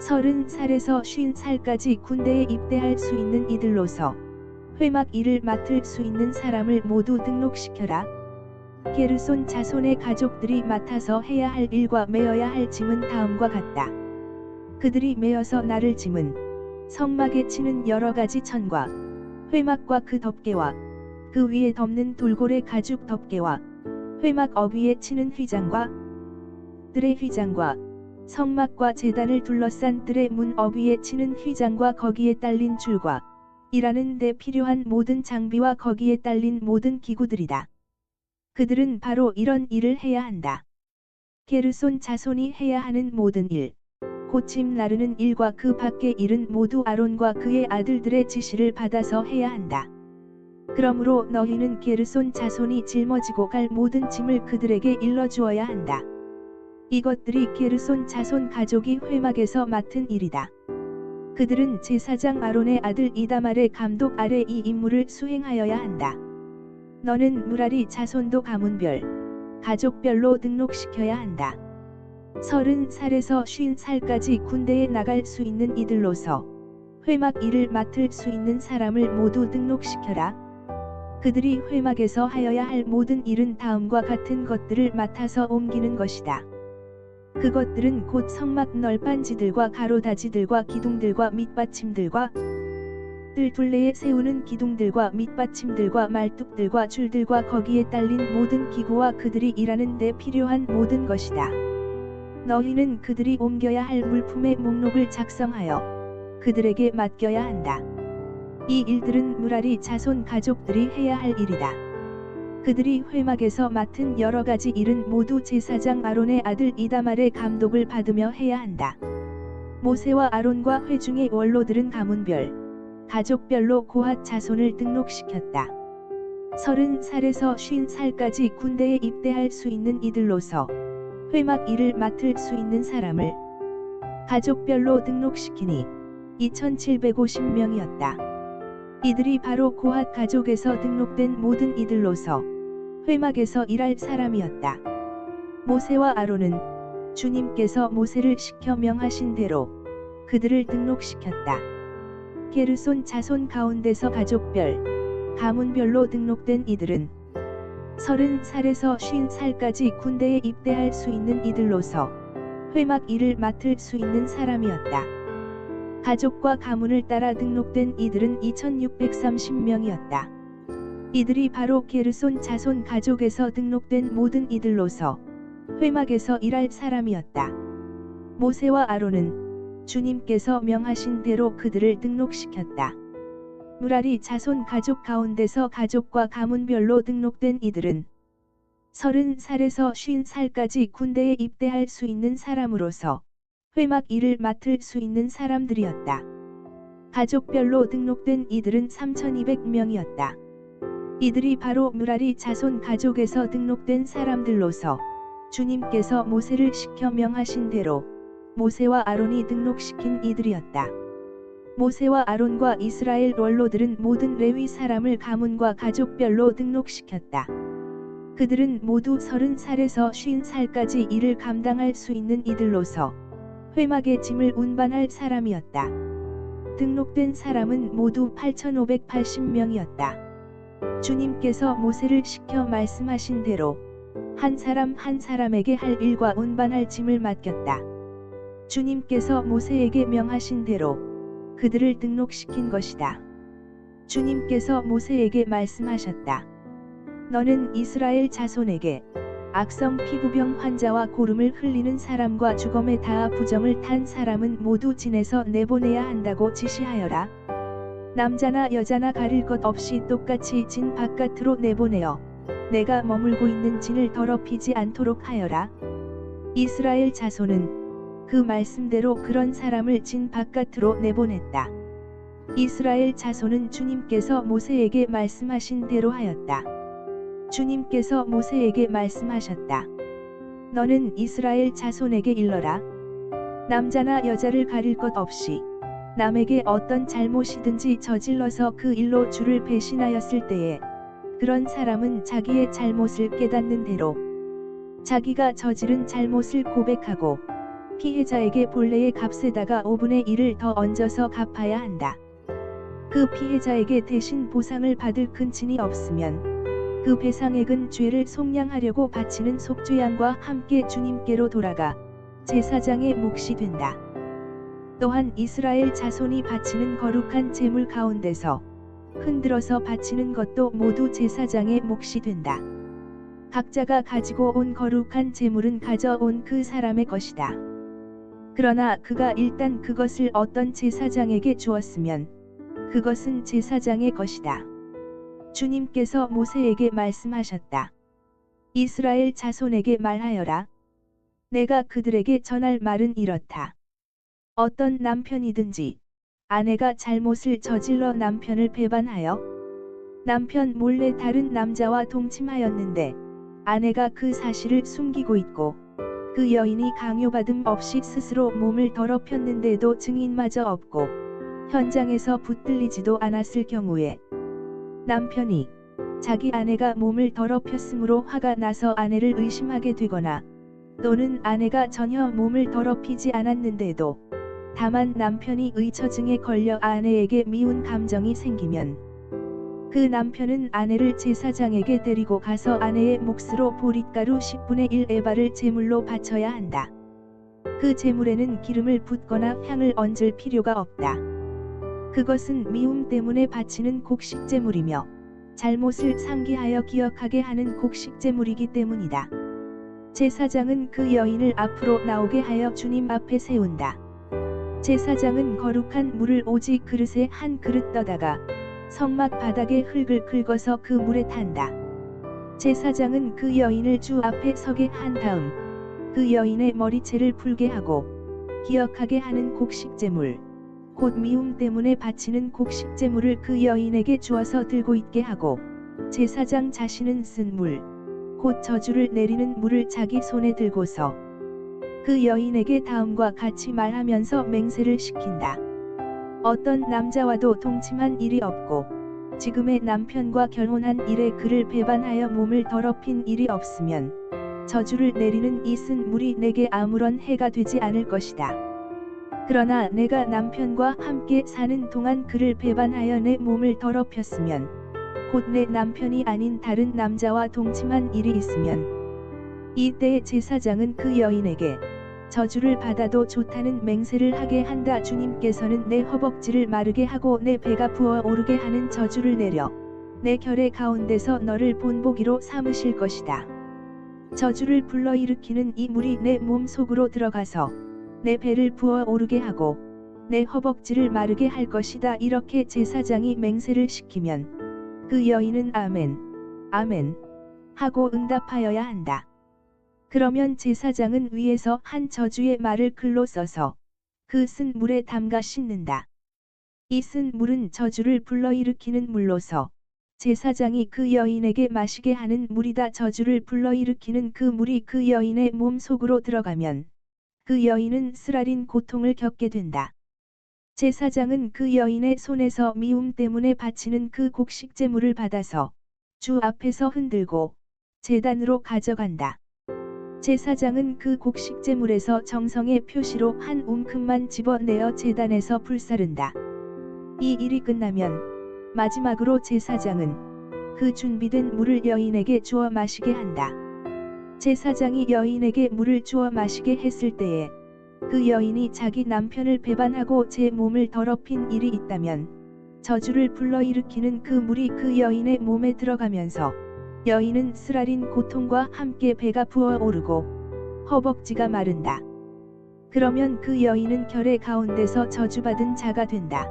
30살에서 50살까지 군대에 입대할 수 있는 이들로서 회막 일을 맡을 수 있는 사람을 모두 등록시켜라. 게르손 자손의 가족들이 맡아서 해야 할 일과 메어야 할 짐은 다음과 같다. 그들이 메어서 나를 짐은 성막에 치는 여러가지 천과 회막과 그 덮개와 그 위에 덮는 돌고래 가죽 덮개와 회막 어귀에 치는 휘장과 뜰의 휘장과 성막과 제단을 둘러싼 뜰의 문 어귀에 치는 휘장과 거기에 딸린 줄과 일하는 데 필요한 모든 장비와 거기에 딸린 모든 기구들이다. 그들은 바로 이런 일을 해야 한다. 게르손 자손이 해야 하는 모든 일, 곧 짐 나르는 일과 그 밖의 일은 모두 아론과 그의 아들들의 지시를 받아서 해야 한다. 그러므로 너희는 게르손 자손이 짊어지고 갈 모든 짐을 그들에게 일러주어야 한다. 이것들이 게르손 자손 가족이 회막에서 맡은 일이다. 그들은 제사장 아론의 아들 이다말의 감독 아래 이 임무를 수행하여야 한다. 너는 무라리 자손도 가문별, 가족별로 등록시켜야 한다. 30살에서 50살까지 군대에 나갈 수 있는 이들로서 회막 일을 맡을 수 있는 사람을 모두 등록시켜라. 그들이 회막에서 하여야 할 모든 일은 다음과 같은 것들을 맡아서 옮기는 것이다. 그것들은 곧 성막 널빤지들과 가로다지들과 기둥들과 밑받침들과 뜰 둘레에 세우는 기둥들과 밑받침들과 말뚝들과 줄들과 거기에 딸린 모든 기구와 그들이 일하는 데 필요한 모든 것이다. 너희는 그들이 옮겨야 할 물품의 목록을 작성하여 그들에게 맡겨야 한다. 이 일들은 무라리 자손 가족들이 해야 할 일이다. 그들이 회막에서 맡은 여러가지 일은 모두 제사장 아론의 아들 이다말의 감독을 받으며 해야 한다. 모세와 아론과 회중의 원로들은 가문별, 가족별로 고핫 자손을 등록시켰다. 30살에서 50살까지 군대에 입대할 수 있는 이들로서 회막 일을 맡을 수 있는 사람을 가족별로 등록시키니 2750명이었다. 이들이 바로 고핫 가족에서 등록된 모든 이들로서 회막에서 일할 사람이었다. 모세와 아론은 주님께서 모세를 시켜 명하신 대로 그들을 등록시켰다. 게르손 자손 가운데서 가족별, 가문별로 등록된 이들은 30살에서 50살까지 군대에 입대할 수 있는 이들로서 회막 일을 맡을 수 있는 사람이었다. 가족과 가문을 따라 등록된 이들은 2630명이었다. 이들이 바로 게르손 자손 가족에서 등록된 모든 이들로서 회막에서 일할 사람이었다. 모세와 아론은 주님께서 명하신 대로 그들을 등록시켰다. 무라리 자손 가족 가운데서 가족과 가문별로 등록된 이들은 30살에서 50살까지 군대에 입대할 수 있는 사람으로서 회막 일을 맡을 수 있는 사람들이었다. 가족별로 등록된 이들은 3200명이었다. 이들이 바로 무라리 자손 가족에서 등록된 사람들로서 주님께서 모세를 시켜 명하신 대로 모세와 아론이 등록시킨 이들이었다. 모세와 아론과 이스라엘 원로들은 모든 레위 사람을 가문과 가족별로 등록시켰다. 그들은 모두 30살에서 50살까지 일을 감당할 수 있는 이들로서 회막의 짐을 운반할 사람이었다. 등록된 사람은 모두 8580명이었다. 주님께서 모세를 시켜 말씀하신 대로 한 사람 한 사람에게 할 일과 운반할 짐을 맡겼다. 주님께서 모세에게 명하신 대로 그들을 등록시킨 것이다. 주님께서 모세에게 말씀하셨다. 너는 이스라엘 자손에게 악성 피부병 환자와 고름을 흘리는 사람과 죽음에 닿아 부정을 탄 사람은 모두 진에서 내보내야 한다고 지시하여라. 남자나 여자나 가릴 것 없이 똑같이 진 바깥으로 내보내어 내가 머물고 있는 진을 더럽히지 않도록 하여라. 이스라엘 자손은 그 말씀대로 그런 사람을 진 바깥으로 내보냈다. 이스라엘 자손은 주님께서 모세에게 말씀하신 대로 하였다. 주님께서 모세에게 말씀하셨다. 너는 이스라엘 자손에게 일러라. 남자나 여자를 가릴 것 없이 남에게 어떤 잘못이든지 저질러서 그 일로 주를 배신하였을 때에 그런 사람은 자기의 잘못을 깨닫는 대로 자기가 저지른 잘못을 고백하고 피해자에게 본래의 값에다가 5분의 1을 더 얹어서 갚아야 한다. 그 피해자에게 대신 보상을 받을 근친이 없으면 그 배상액은 죄를 속량하려고 바치는 속죄양과 함께 주님께로 돌아가 제사장의 몫이 된다. 또한 이스라엘 자손이 바치는 거룩한 제물 가운데서 흔들어서 바치는 것도 모두 제사장의 몫이 된다. 각자가 가지고 온 거룩한 제물은 가져온 그 사람의 것이다. 그러나 그가 일단 그것을 어떤 제사장에게 주었으면 그것은 제사장의 것이다. 주님께서 모세에게 말씀하셨다. 이스라엘 자손에게 말하여라. 내가 그들에게 전할 말은 이렇다. 어떤 남편이든지 아내가 잘못을 저질러 남편을 배반하여 남편 몰래 다른 남자와 동침하였는데 아내가 그 사실을 숨기고 있고 그 여인이 강요받음 없이 스스로 몸을 더럽혔는데도 증인마저 없고 현장에서 붙들리지도 않았을 경우에 남편이 자기 아내가 몸을 더럽혔으므로 화가 나서 아내를 의심하게 되거나 또는 아내가 전혀 몸을 더럽히지 않았는데도 다만 남편이 의처증에 걸려 아내에게 미운 감정이 생기면 그 남편은 아내를 제사장에게 데리고 가서 아내의 몫으로 보릿가루 10분의 1 에바를 제물로 바쳐야 한다. 그 제물에는 기름을 붓거나 향을 얹을 필요가 없다. 그것은 미움 때문에 바치는 곡식제물이며 잘못을 상기하여 기억하게 하는 곡식제물이기 때문이다. 제사장은 그 여인을 앞으로 나오게 하여 주님 앞에 세운다. 제사장은 거룩한 물을 오직 그릇에 한 그릇 떠다가 성막 바닥에 흙을 긁어서 그 물에 탄다. 제사장은 그 여인을 주 앞에 서게 한 다음 그 여인의 머리채를 풀게 하고 기억하게 하는 곡식제물, 곧 미움 때문에 바치는 곡식제물을 그 여인에게 주어서 들고 있게 하고 제사장 자신은 쓴 물, 곧 저주를 내리는 물을 자기 손에 들고서 그 여인에게 다음과 같이 말하면서 맹세를 시킨다. 어떤 남자와도 동침한 일이 없고 지금의 남편과 결혼한 이래 그를 배반하여 몸을 더럽힌 일이 없으면 저주를 내리는 이 쓴 물이 내게 아무런 해가 되지 않을 것이다. 그러나 내가 남편과 함께 사는 동안 그를 배반하여 내 몸을 더럽혔으면 곧 내 남편이 아닌 다른 남자와 동침한 일이 있으면 이때 제사장은 그 여인에게 저주를 받아도 좋다는 맹세를 하게 한다. 주님께서는 내 허벅지를 마르게 하고 내 배가 부어 오르게 하는 저주를 내려 내 결의 가운데서 너를 본보기로 삼으실 것이다. 저주를 불러일으키는 이 물이 내 몸 속으로 들어가서 내 배를 부어 오르게 하고 내 허벅지를 마르게 할 것이다. 이렇게 제사장이 맹세를 시키면 그 여인은 아멘, 아멘 하고 응답하여야 한다. 그러면 제사장은 위에서 한 저주의 말을 글로 써서 그 쓴 물에 담가 씻는다. 이 쓴 물은 저주를 불러일으키는 물로서 제사장이 그 여인에게 마시게 하는 물이다. 저주를 불러일으키는 그 물이 그 여인의 몸 속으로 들어가면 그 여인은 쓰라린 고통을 겪게 된다. 제사장은 그 여인의 손에서 미움 때문에 바치는 그 곡식제물을 받아서 주 앞에서 흔들고 제단으로 가져간다. 제사장은 그 곡식제물에서 정성의 표시로 한 움큼만 집어내어 제단에서 불사른다. 이 일이 끝나면 마지막으로 제사장은 그 준비된 물을 여인에게 주어 마시게 한다. 제사장이 여인에게 물을 주어 마시게 했을 때에 그 여인이 자기 남편을 배반하고 제 몸을 더럽힌 일이 있다면 저주를 불러일으키는 그 물이 그 여인의 몸에 들어가면서 여인은 쓰라린 고통과 함께 배가 부어 오르고 허벅지가 마른다. 그러면 그 여인은 결의 가운데서 저주받은 자가 된다.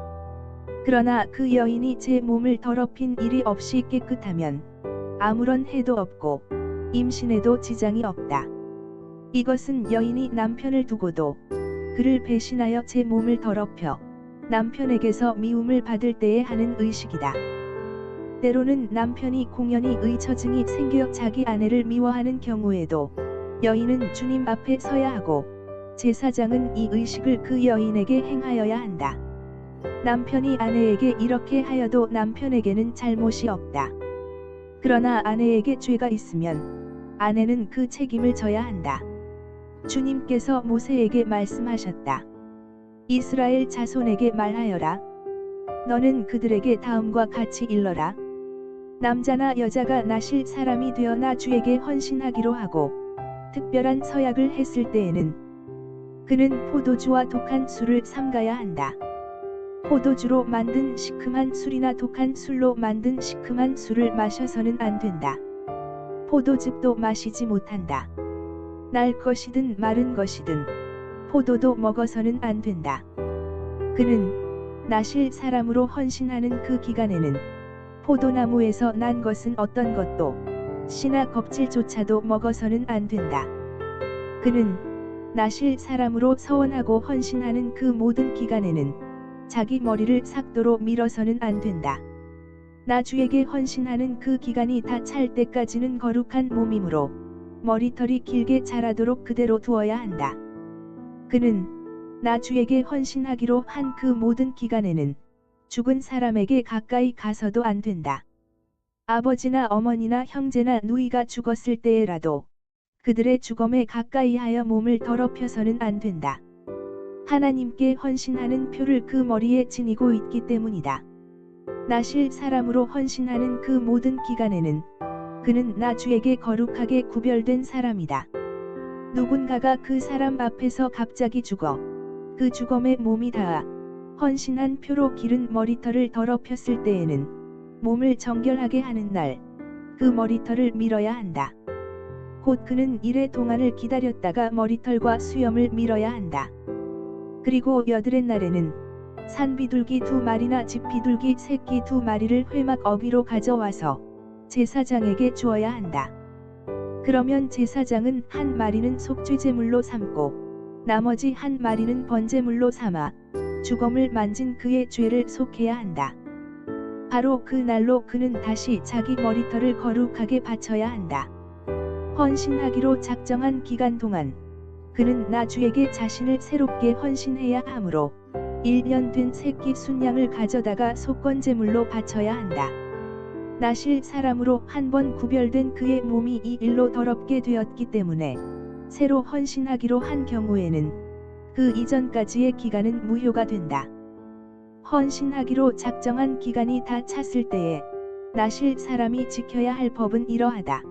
그러나 그 여인이 제 몸을 더럽힌 일이 없이 깨끗하면 아무런 해도 없고 임신에도 지장이 없다. 이것은 여인이 남편을 두고도 그를 배신하여 제 몸을 더럽혀 남편에게서 미움을 받을 때에 하는 의식이다. 때로는 남편이 공연히 의처증이 생겨 자기 아내를 미워하는 경우에도 여인은 주님 앞에 서야 하고 제사장은 이 의식을 그 여인에게 행하여야 한다. 남편이 아내에게 이렇게 하여도 남편에게는 잘못이 없다. 그러나 아내에게 죄가 있으면 아내는 그 책임을 져야 한다. 주님께서 모세에게 말씀하셨다. 이스라엘 자손에게 말하여라. 너는 그들에게 다음과 같이 일러라. 남자나 여자가 나실 사람이 되어 나 주에게 헌신하기로 하고 특별한 서약을 했을 때에는 그는 포도주와 독한 술을 삼가야 한다. 포도주로 만든 시큼한 술이나 독한 술로 만든 시큼한 술을 마셔서는 안 된다. 포도즙도 마시지 못한다. 날 것이든 마른 것이든 포도도 먹어서는 안 된다. 그는 나실 사람으로 헌신하는 그 기간에는 포도나무에서 난 것은 어떤 것도 씨나 껍질조차도 먹어서는 안 된다. 그는 나실 사람으로 서원하고 헌신하는 그 모든 기간에는 자기 머리를 삭도로 밀어서는 안 된다. 나 주에게 헌신하는 그 기간이 다 찰 때까지는 거룩한 몸이므로 머리털이 길게 자라도록 그대로 두어야 한다. 그는 나 주에게 헌신하기로 한 그 모든 기간에는 죽은 사람에게 가까이 가서도 안 된다. 아버지나 어머니나 형제나 누이가 죽었을 때에라도 그들의 죽음에 가까이 하여 몸을 더럽혀서는 안 된다. 하나님께 헌신하는 표를 그 머리에 지니고 있기 때문이다. 나실 사람으로 헌신하는 그 모든 기간에는 그는 나 주에게 거룩하게 구별된 사람이다. 누군가가 그 사람 앞에서 갑자기 죽어 그 죽음에 몸이 닿아 헌신한 표로 기른 머리털을 더럽혔을 때에는 몸을 정결하게 하는 날 그 머리털을 밀어야 한다. 곧 그는 이래 동안을 기다렸다가 머리털과 수염을 밀어야 한다. 그리고 여드렛 날에는 산비둘기 2마리나 집비둘기 새끼 2마리를 회막 어비로 가져와서 제사장에게 주어야 한다. 그러면 제사장은 한 마리는 속죄제물로 삼고 나머지 한 마리는 번제물로 삼아 죽음을 만진 그의 죄를 속해야 한다. 바로 그 날로 그는 다시 자기 머리털을 거룩하게 바쳐야 한다. 헌신하기로 작정한 기간 동안 그는 나 주에게 자신을 새롭게 헌신해야 하므로 1년 된 새끼 순양을 가져다가 속건제물로 바쳐야 한다. 나실 사람으로 한 번 구별된 그의 몸이 이 일로 더럽게 되었기 때문에 새로 헌신하기로 한 경우에는 그 이전까지의 기간은 무효가 된다. 헌신하기로 작정한 기간이 다 찼을 때에 나실 사람이 지켜야 할 법은 이러하다.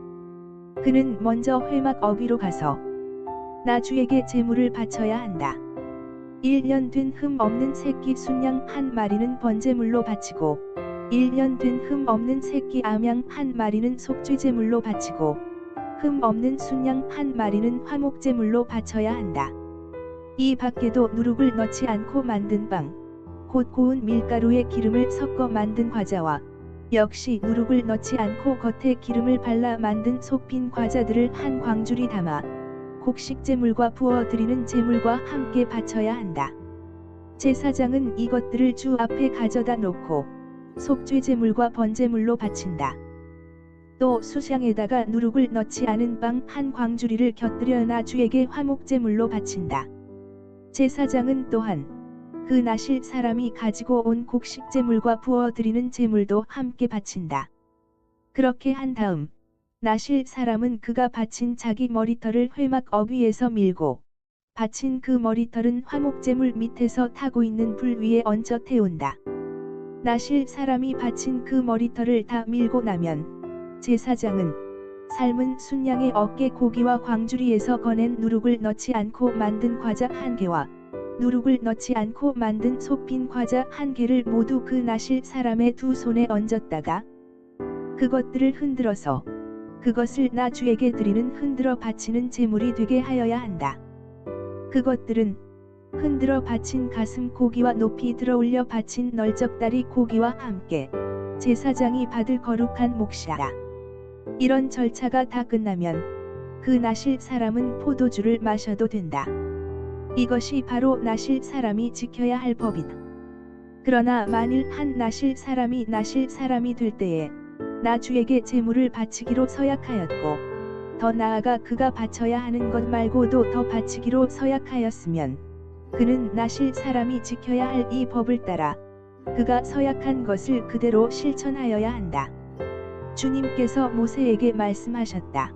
그는 먼저 회막 어귀로 가서 나 주에게 제물을 바쳐야 한다. 1년 된 흠 없는 새끼 순양 한 마리는 번제물로 바치고 1년 된 흠 없는 새끼 암양 한 마리는 속죄제물로 바치고 흠 없는 순양 한 마리는 화목제물로 바쳐야 한다. 이 밖에도 누룩을 넣지 않고 만든 빵, 곧 고운 밀가루에 기름을 섞어 만든 과자와 역시 누룩을 넣지 않고 겉에 기름을 발라 만든 속빈 과자들을 한 광주리 담아 곡식제물과 부어 드리는 제물과 함께 바쳐야 한다. 제사장은 이것들을 주 앞에 가져다 놓고 속죄제물과 번제물로 바친다. 또 수상에다가 누룩을 넣지 않은 빵 한 광주리를 곁들여 나 주에게 화목제물로 바친다. 제사장은 또한 그 나실 사람이 가지고 온 곡식제물과 부어 드리는 제물도 함께 바친다. 그렇게 한 다음 나실 사람은 그가 바친 자기 머리털을 회막 어귀에서 밀고 바친 그 머리털은 화목제물 밑에서 타고 있는 불 위에 얹어 태운다. 나실 사람이 바친 그 머리털을 다 밀고 나면 제사장은 삶은 순양의 어깨 고기와 광주리에서 거낸 누룩을 넣지 않고 만든 과자 한 개와 누룩을 넣지 않고 만든 속빈 과자 한 개를 모두 그 나실 사람의 두 손에 얹었다가 그것들을 흔들어서 그것을 나 주에게 드리는 흔들어 바치는 제물이 되게 하여야 한다. 그것들은 흔들어 바친 가슴 고기와 높이 들어올려 바친 널쩍다리 고기와 함께 제사장이 받을 거룩한 몫이다. 이런 절차가 다 끝나면 그 나실 사람은 포도주를 마셔도 된다. 이것이 바로 나실 사람이 지켜야 할 법이다. 그러나 만일 한 나실 사람이 될 때에 나 주에게 제물을 바치기로 서약하였고 더 나아가 그가 바쳐야 하는 것 말고도 더 바치기로 서약하였으면 그는 나실 사람이 지켜야 할 이 법을 따라 그가 서약한 것을 그대로 실천하여야 한다. 주님께서 모세에게 말씀하셨다.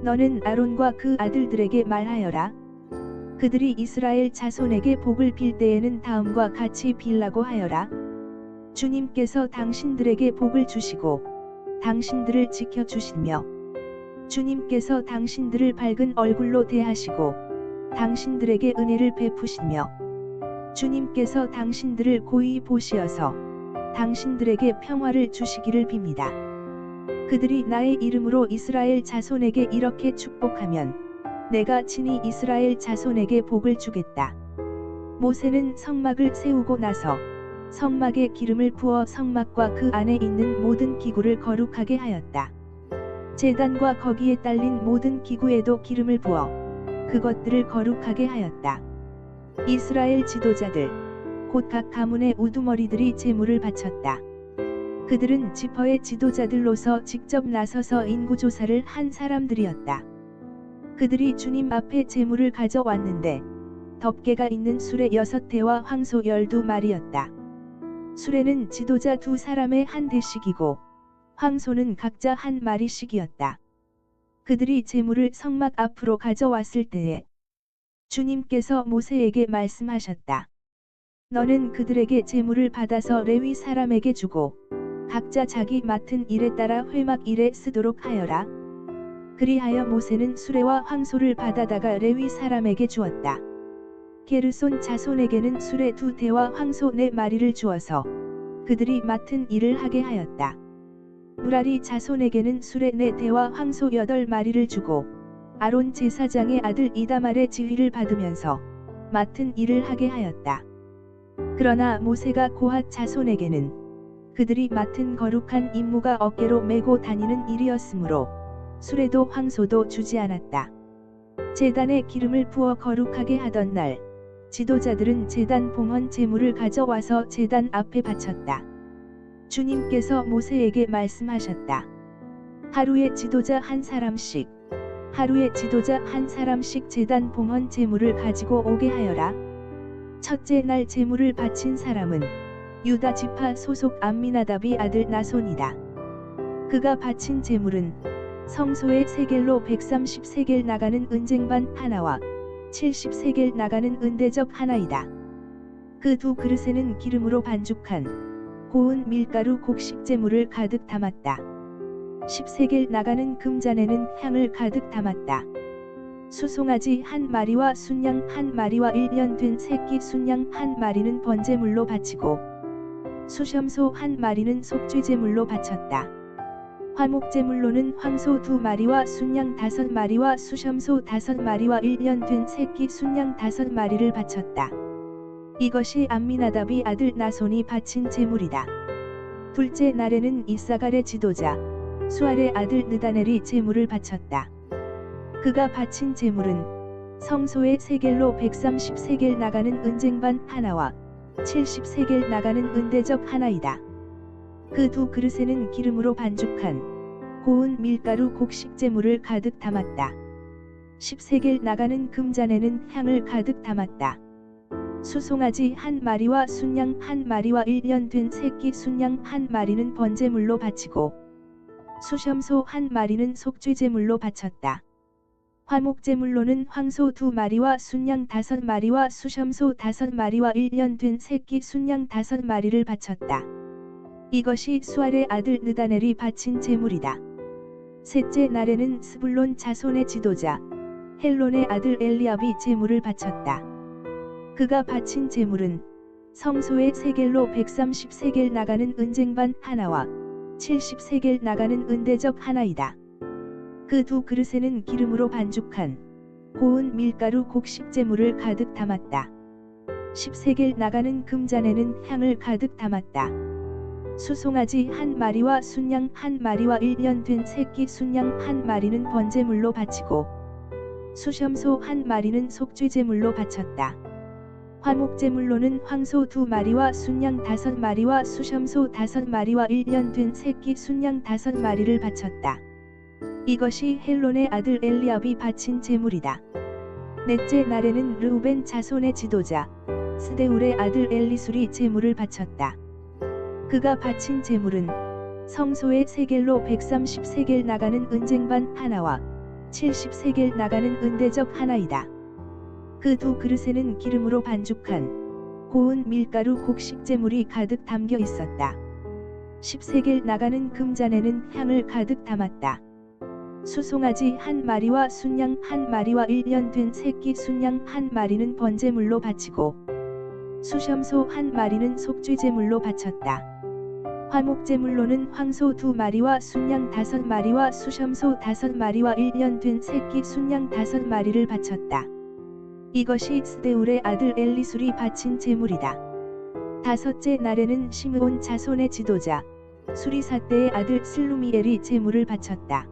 너는 아론과 그 아들들에게 말하여라. 그들이 이스라엘 자손에게 복을 빌 때에는 다음과 같이 빌라고 하여라. 주님께서 당신들에게 복을 주시고 당신들을 지켜주시며 주님께서 당신들을 밝은 얼굴로 대하시고 당신들에게 은혜를 베푸시며 주님께서 당신들을 고이 보시어서 당신들에게 평화를 주시기를 빕니다. 그들이 나의 이름으로 이스라엘 자손에게 이렇게 축복하면 내가 친히 이스라엘 자손에게 복을 주겠다. 모세는 성막을 세우고 나서 성막에 기름을 부어 성막과 그 안에 있는 모든 기구를 거룩하게 하였다. 제단과 거기에 딸린 모든 기구에도 기름을 부어 그것들을 거룩하게 하였다. 이스라엘 지도자들, 곧 각 가문의 우두머리들이 제물을 바쳤다. 그들은 지파의 지도자들로서 직접 나서서 인구조사를 한 사람들이었다. 그들이 주님 앞에 제물을 가져왔는데 덮개가 있는 수레 6대와 황소 12마리였다. 수레는 지도자 2사람의 한 대씩이고 황소는 각자 한 마리씩이었다. 그들이 제물을 성막 앞으로 가져왔을 때에 주님께서 모세에게 말씀하셨다. 너는 그들에게 제물을 받아서 레위 사람에게 주고 각자 자기 맡은 일에 따라 회막 일에 쓰도록 하여라. 그리하여 모세는 수레와 황소를 받아다가 레위 사람에게 주었다. 게르손 자손에게는 수레 2대와 황소 4마리를 주어서 그들이 맡은 일을 하게 하였다. 무라리 자손에게는 수레 4대와 황소 8마리를 주고 아론 제사장의 아들 이다말의 지휘를 받으면서 맡은 일을 하게 하였다. 그러나 모세가 고핫 자손에게는 그들이 맡은 거룩한 임무가 어깨로 메고 다니는 일이었으므로 수레도 황소도 주지 않았다. 제단에 기름을 부어 거룩하게 하던 날 지도자들은 제단 봉헌 제물을 가져와서 제단 앞에 바쳤다. 주님께서 모세에게 말씀하셨다. 하루에 지도자 한 사람씩 하루에 지도자 한 사람씩 제단 봉헌 제물을 가지고 오게 하여라. 첫째 날 제물을 바친 사람은 유다 지파 소속 암미나답이 아들 나손이다. 그가 바친 제물은 성소의 세겔로 130세겔 나가는 은쟁반 하나와 70세겔 나가는 은대접 하나이다. 그 두 그릇에는 기름으로 반죽한 고운 밀가루 곡식 제물을 가득 담았다. 10세겔 나가는 금잔에는 향을 가득 담았다. 수송아지 한 마리와 순양 한 마리와 1년 된 새끼 순양 한 마리는 번제물로 바치고 수염소 한 마리는 속죄제물로 바쳤다. 화목제물로는 황소 2마리와 순양 5마리와 수염소 5마리와 1년 된 새끼 순양 5마리를 바쳤다. 이것이 암미나답이 아들 나손이 바친 제물이다. 둘째 날에는 이사갈의 지도자 수알의 아들 느다넬이 제물을 바쳤다. 그가 바친 제물은 성소의 세겔로 130세겔 나가는 은쟁반 하나와 70세겔 나가는 은대접 하나이다. 그 두 그릇에는 기름으로 반죽한 고운 밀가루 곡식 제물을 가득 담았다. 10세겔 나가는 금잔에는 향을 가득 담았다. 수송아지 한 마리와 순양 한 마리와 1년 된 새끼 순양 한 마리는 번제물로 바치고 수염소 한 마리는 속죄제물로 바쳤다. 화목제물로는 황소 2마리와 순양 5마리와 수염소 5마리와 1년 된 새끼 순양 5마리를 바쳤다. 이것이 수알의 아들 느다넬이 바친 제물이다. 셋째 날에는 스불론 자손의 지도자 헬론의 아들 엘리압이 제물을 바쳤다. 그가 바친 제물은 성소의 세겔로 130세겔 나가는 은쟁반 하나와 70세겔 나가는 은대접 하나이다. 그 두 그릇에는 기름으로 반죽한 고운 밀가루 곡식 제물을 가득 담았다. 10세겔 나가는 금잔에는 향을 가득 담았다. 수송아지 한 마리와 순양 한 마리와 1년 된 새끼 순양 한 마리는 번제물로 바치고 수염소 한 마리는 속죄제물로 바쳤다. 화목제물로는 황소 2마리와 순양 5마리와 수염소 5마리와 1년 된 새끼 순양 5마리를 바쳤다. 이것이 헬론의 아들 엘리압이 바친 제물이다. 넷째 날에는 르우벤 자손의 지도자 스데울의 아들 엘리술이 제물을 바쳤다. 그가 바친 제물은 성소의 세겔로 130세겔 나가는 은쟁반 하나와 70세겔 나가는 은대접 하나이다. 그 두 그릇에는 기름으로 반죽한 고운 밀가루 곡식 제물이 가득 담겨 있었다. 10세겔 나가는 금잔에는 향을 가득 담았다. 수송아지 한 마리와 순양 한 마리와 1년 된 새끼 순양 한 마리는 번제물로 바치고 수염소 한 마리는 속죄제물로 바쳤다. 화목제물로는 황소 2마리와 순양 5마리와 수염소 5마리와 1년 된 새끼 순양 5마리를 바쳤다. 이것이 스데울의 아들 엘리술이 바친 제물이다. 다섯째 날에는 시므온 자손의 지도자 수리사대의 아들 슬루미엘이 제물을 바쳤다.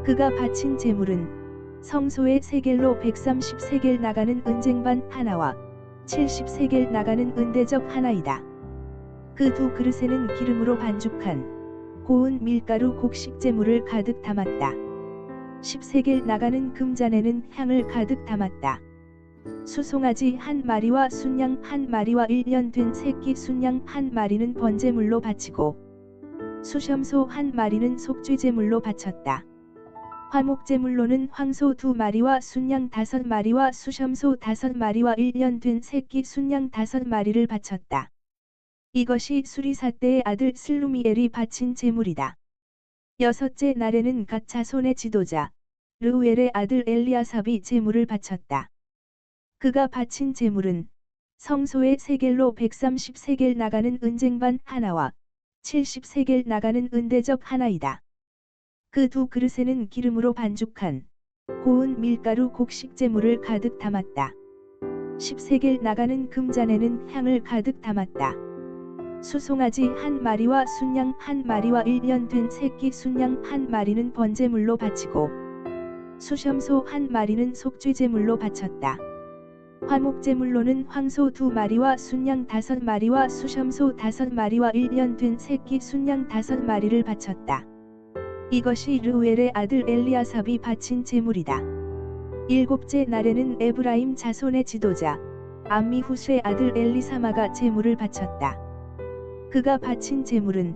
그가 바친 제물은 성소의 세겔로 130세겔 나가는 은쟁반 하나와 70세겔 나가는 은대접 하나이다. 그 두 그릇에는 기름으로 반죽한 고운 밀가루 곡식 제물을 가득 담았다. 10세겔 나가는 금잔에는 향을 가득 담았다. 수송아지 한 마리와 순양 한 마리와 1년 된 새끼 순양 한 마리는 번제물로 바치고 수염소 한 마리는 속죄제물로 바쳤다. 화목제물로는 황소 2마리와 순양 5마리와 수염소 5마리와 1년 된 새끼 순양 5마리를 바쳤다. 이것이 수리사대의 아들 슬루미엘이 바친 제물이다. 여섯째 날에는 갓 자손의 지도자 르우엘의 아들 엘리아삽이 제물을 바쳤다. 그가 바친 제물은 성소의 세겔로 130세겔 나가는 은쟁반 하나와 70세겔 나가는 은대접 하나이다. 그 두 그릇에는 기름으로 반죽한 고운 밀가루 곡식 제물을 가득 담았다. 10세겔 나가는 금잔에는 향을 가득 담았다. 수송아지 한 마리와 순양 한 마리와 1년 된 새끼 순양 한 마리는 번제물로 바치고 수염소 한 마리는 속죄제물로 바쳤다. 화목제물로는 황소 2마리와 순양 5마리와 수염소 5마리와 1년 된 새끼 순양 5마리를 바쳤다. 이것이 르우엘의 아들 엘리아삽이 바친 제물이다. 일곱째 날에는 에브라임 자손의 지도자 암미후스의 아들 엘리사마가 제물을 바쳤다. 그가 바친 제물은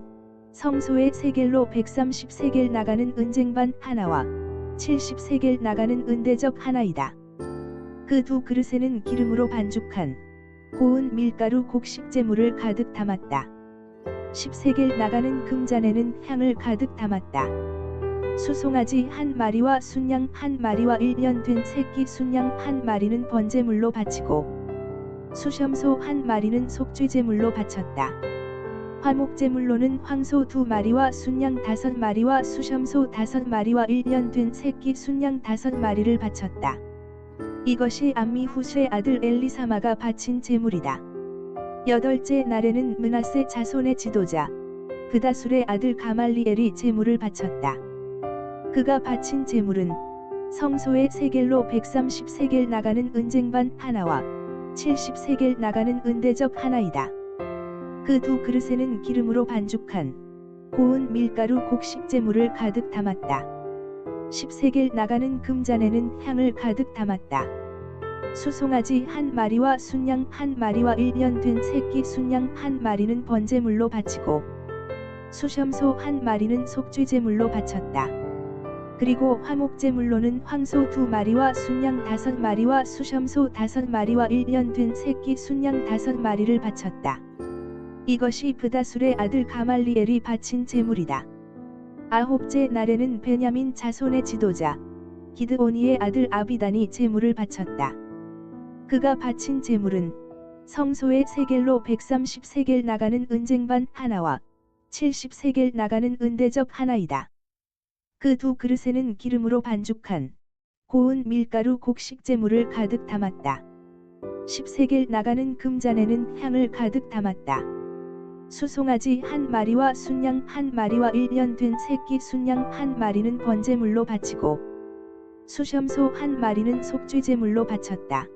성소의 세겔로 130세겔 나가는 은쟁반 하나와 70세겔 나가는 은대접 하나이다. 그 두 그릇에는 기름으로 반죽한 고운 밀가루 곡식 제물을 가득 담았다. 10세겔 나가는 금잔에는 향을 가득 담았다. 수송아지 한 마리와 순양 한 마리와 1년 된 새끼 순양 한 마리는 번제물로 바치고 수염소 한 마리는 속죄제물로 바쳤다. 화목제물로는 황소 2마리와 순양 5마리와 수염소 5마리와 1년 된 새끼 순양 5마리를 바쳤다. 이것이 암미후스의 아들 엘리사마가 바친 제물이다. 여덟째 날에는 므낫세 자손의 지도자 브다술의 아들 가말리엘이 제물을 바쳤다. 그가 바친 제물은 성소의 세겔로 130세겔 나가는 은쟁반 하나와 70세겔 나가는 은대접 하나이다. 그 두 그릇에는 기름으로 반죽한 고운 밀가루 곡식 제물을 가득 담았다. 10세겔 나가는 금잔에는 향을 가득 담았다. 수송아지 한 마리와 순양 한 마리와 1년 된 새끼 순양 한 마리는 번제물로 바치고 수염소 한 마리는 속죄제물로 바쳤다. 그리고 화목제물로는 황소 2마리와 순양 5마리와 수염소 5마리와 1년 된 새끼 순양 5마리를 바쳤다. 이것이 브다술의 아들 가말리엘이 바친 제물이다. 아홉째 날에는 베냐민 자손의 지도자 기드오니의 아들 아비단이 제물을 바쳤다. 그가 바친 제물은 성소의 세겔로 130세겔 나가는 은쟁반 하나와 70세겔 나가는 은대접 하나이다. 그 두 그릇에는 기름으로 반죽한 고운 밀가루 곡식 제물을 가득 담았다. 10세겔 나가는 금잔에는 향을 가득 담았다. 수송아지 한 마리와 순양 한 마리와 1년 된 새끼 순양 한 마리는 번제물로 바치고 수염소 한 마리는 속죄제물로 바쳤다.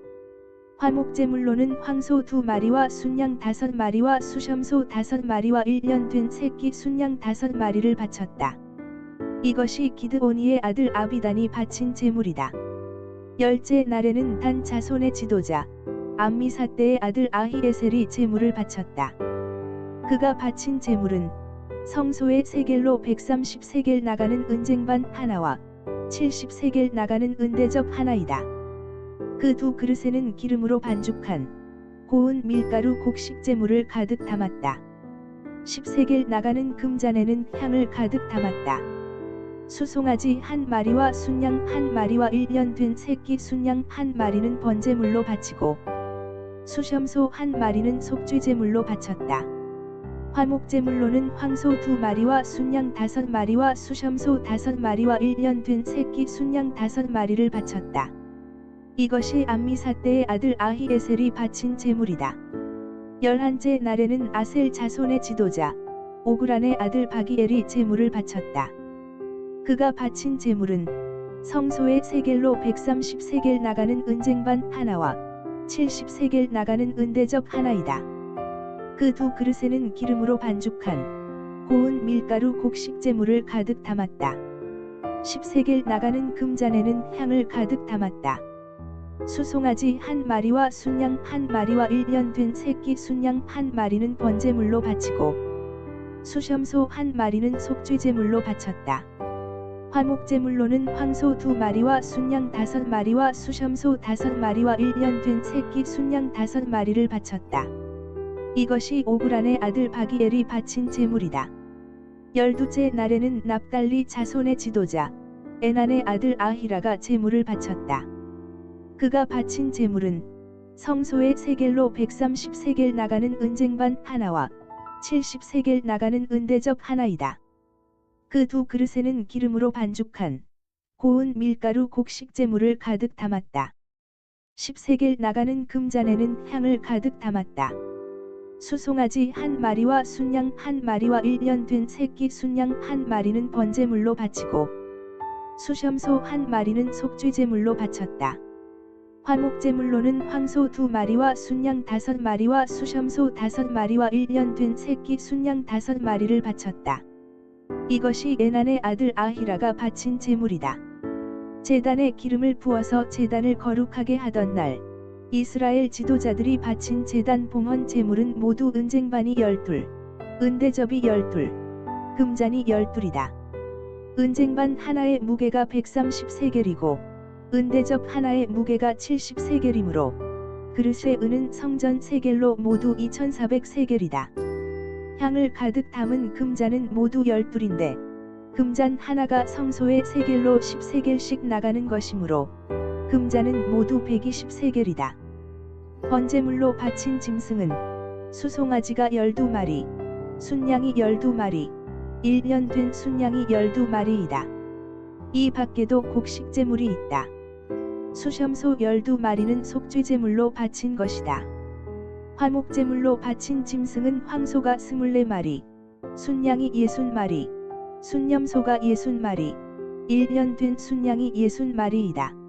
화목제물로는 황소 2마리와 순양 5마리와 수염소 5마리와 1년 된 새끼 순양 5마리를 바쳤다. 이것이 기드오니의 아들 아비단이 바친 제물이다. 열째 날에는 단 자손의 지도자 암미사대의 아들 아히에셀이 제물을 바쳤다. 그가 바친 제물은 성소의 세겔로 130세겔 나가는 은쟁반 하나와 70세겔 나가는 은대접 하나이다. 그 두 그릇에는 기름으로 반죽한 고운 밀가루 곡식 제물을 가득 담았다. 10세겔 나가는 금잔에는 향을 가득 담았다. 수송아지 한 마리와 순양 한 마리와 1년 된 새끼 순양 한 마리는 번제물로 바치고 수염소 한 마리는 속죄제물로 바쳤다. 화목제물로는 황소 2마리와 순양 5마리와 수염소 5마리와 1년 된 새끼 순양 5마리를 바쳤다. 이것이 암미사대의 아들 아히에셀이 바친 제물이다. 열한째 날에는 아셀 자손의 지도자 오그란의 아들 바기엘이 제물을 바쳤다. 그가 바친 제물은 성소의 세겔로 130세겔 나가는 은쟁반 하나와 70세겔 나가는 은대접 하나이다. 그 두 그릇에는 기름으로 반죽한 고운 밀가루 곡식 제물을 가득 담았다. 10세겔 나가는 금잔에는 향을 가득 담았다. 수송아지 한 마리와 순양 한 마리와 1년 된 새끼 순양 한 마리는 번제물로 바치고 수염소 한 마리는 속죄제물로 바쳤다. 화목제물로는 황소 2마리와 순양 5마리와 수염소 5마리와 1년 된 새끼 순양 5마리를 바쳤다. 이것이 오그란의 아들 바기엘이 바친 제물이다. 열두째 날에는 납달리 자손의 지도자 에난의 아들 아히라가 제물을 바쳤다. 그가 바친 제물은 성소의 세겔로 130세겔 나가는 은쟁반 하나와 70세겔 나가는 은대접 하나이다. 그 두 그릇에는 기름으로 반죽한 고운 밀가루 곡식 제물을 가득 담았다. 10세겔 나가는 금잔에는 향을 가득 담았다. 수송아지 한 마리와 순양 한 마리와 1년 된 새끼 순양 한 마리는 번제물로 바치고 수염소 한 마리는 속죄제물로 바쳤다. 화목제물로는 황소 2마리와 순양 5마리와 수염소 5마리와 1년 된 새끼 순양 5마리를 바쳤다. 이것이 에난의 아들 아히라가 바친 제물이다. 제단에 기름을 부어서 제단을 거룩하게 하던 날 이스라엘 지도자들이 바친 제단 봉헌 제물은 모두 은쟁반이 12, 은대접이 12, 금잔이 12이다. 은쟁반 하나의 무게가 130세겔이고 은대접 하나의 무게가 70세겔이므로 그릇의 은은 성전 세겔로 모두 2400세겔이다. 향을 가득 담은 금잔은 모두 12인데 금잔 하나가 성소의 세겔로 10세겔씩 나가는 것이므로 금잔은 모두 120세겔이다. 번제물로 바친 짐승은 수송아지가 12마리, 순양이 12마리, 1년 된 순양이 12마리이다. 이 밖에도 곡식제물이 있다. 수염소 12마리는 속죄제물로 바친 것이다. 화목제물로 바친 짐승은 황소가 24마리, 순양이 60마리, 순염소가 60마리, 1년 된 순양이 60마리이다.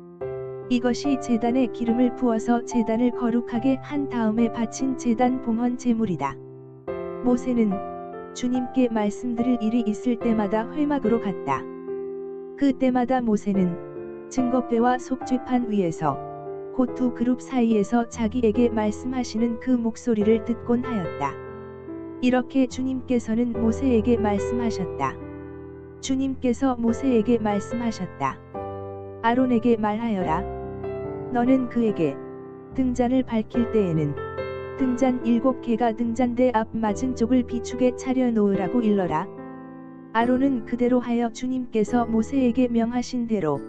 이것이 제단에 기름을 부어서 제단을 거룩하게 한 다음에 바친 제단 봉헌 제물이다. 모세는 주님께 말씀드릴 일이 있을 때마다 회막으로 갔다. 그 때마다 모세는 증거궤와 속죄판 위에서 곧 두 그룹 사이에서 자기에게 말씀하시는 그 목소리를 듣곤 하였다. 이렇게 주님께서는 모세에게 말씀하셨다. 주님께서 모세에게 말씀하셨다. 아론에게 말하여라. 너는 그에게 등잔을 밝힐 때에는 등잔 7개가 등잔대 앞 맞은 쪽을 비추게 차려 놓으라고 일러라. 아론은 그대로 하여 주님께서 모세에게 명하신 대로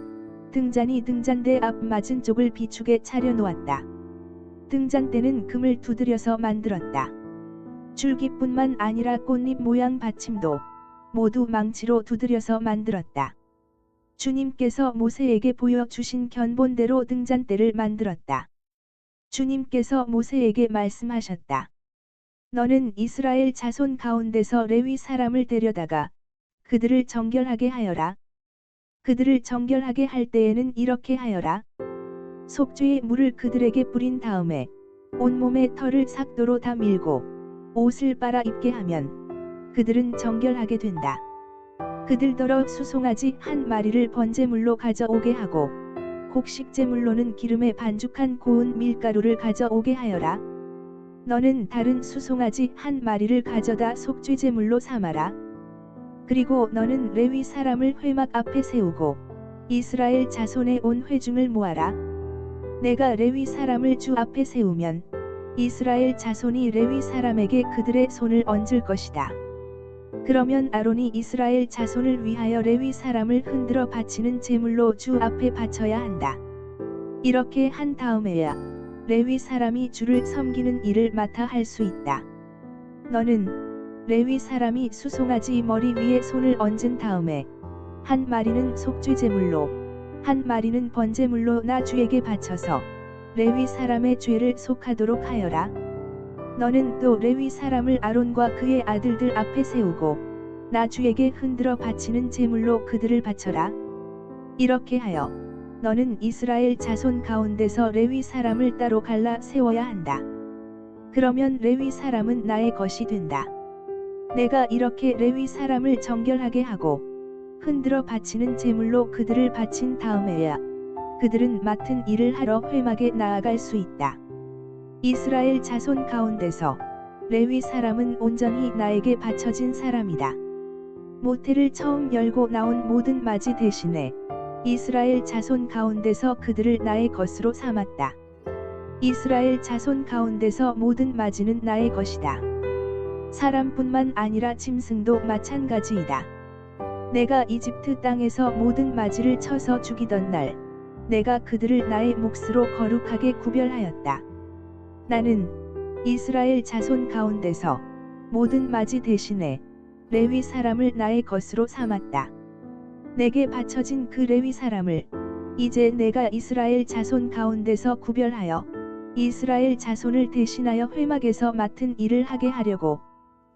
등잔이 등잔대 앞 맞은 쪽을 비추게 차려 놓았다. 등잔대는 금을 두드려서 만들었다. 줄기뿐만 아니라 꽃잎 모양 받침도 모두 망치로 두드려서 만들었다. 주님께서 모세에게 보여주신 견본대로 등잔대를 만들었다. 주님께서 모세에게 말씀하셨다. 너는 이스라엘 자손 가운데서 레위 사람을 데려다가 그들을 정결하게 하여라. 그들을 정결하게 할 때에는 이렇게 하여라. 속죄의 물을 그들에게 뿌린 다음에 온몸에 털을 삭도로 다 밀고 옷을 빨아 입게 하면 그들은 정결하게 된다. 그들더러 수송아지 1마리를 번제물로 가져오게 하고 곡식제물로는 기름에 반죽한 고운 밀가루를 가져오게 하여라. 너는 다른 수송아지 1마리를 가져다 속죄제물로 삼아라. 그리고 너는 레위 사람을 회막 앞에 세우고 이스라엘 자손의 온 회중을 모아라. 내가 레위 사람을 주 앞에 세우면 이스라엘 자손이 레위 사람에게 그들의 손을 얹을 것이다. 그러면 아론이 이스라엘 자손을 위하여 레위 사람을 흔들어 바치는 제물로 주 앞에 바쳐야 한다. 이렇게 한 다음에야 레위 사람이 주를 섬기는 일을 맡아 할 수 있다. 너는 레위 사람이 수송아지 머리 위에 손을 얹은 다음에 1마리는 속죄제물로 1마리는 번제물로 나 주에게 바쳐서 레위 사람의 죄를 속하도록 하여라. 너는 또 레위 사람을 아론과 그의 아들들 앞에 세우고 나 주에게 흔들어 바치는 제물로 그들을 바쳐라. 이렇게 하여 너는 이스라엘 자손 가운데서 레위 사람을 따로 갈라 세워야 한다. 그러면 레위 사람은 나의 것이 된다. 내가 이렇게 레위 사람을 정결하게 하고 흔들어 바치는 제물로 그들을 바친 다음에야 그들은 맡은 일을 하러 회막에 나아갈 수 있다. 이스라엘 자손 가운데서 레위 사람은 온전히 나에게 바쳐진 사람이다. 모태를 처음 열고 나온 모든 맞이 대신에 이스라엘 자손 가운데서 그들을 나의 것으로 삼았다. 이스라엘 자손 가운데서 모든 맞이는 나의 것이다. 사람뿐만 아니라 짐승도 마찬가지이다. 내가 이집트 땅에서 모든 맞이를 쳐서 죽이던 날 내가 그들을 나의 몫으로 거룩하게 구별하였다. 나는 이스라엘 자손 가운데서 모든 맞이 대신에 레위 사람을 나의 것으로 삼았다. 내게 바쳐진 그 레위 사람을 이제 내가 이스라엘 자손 가운데서 구별하여 이스라엘 자손을 대신하여 회막에서 맡은 일을 하게 하려고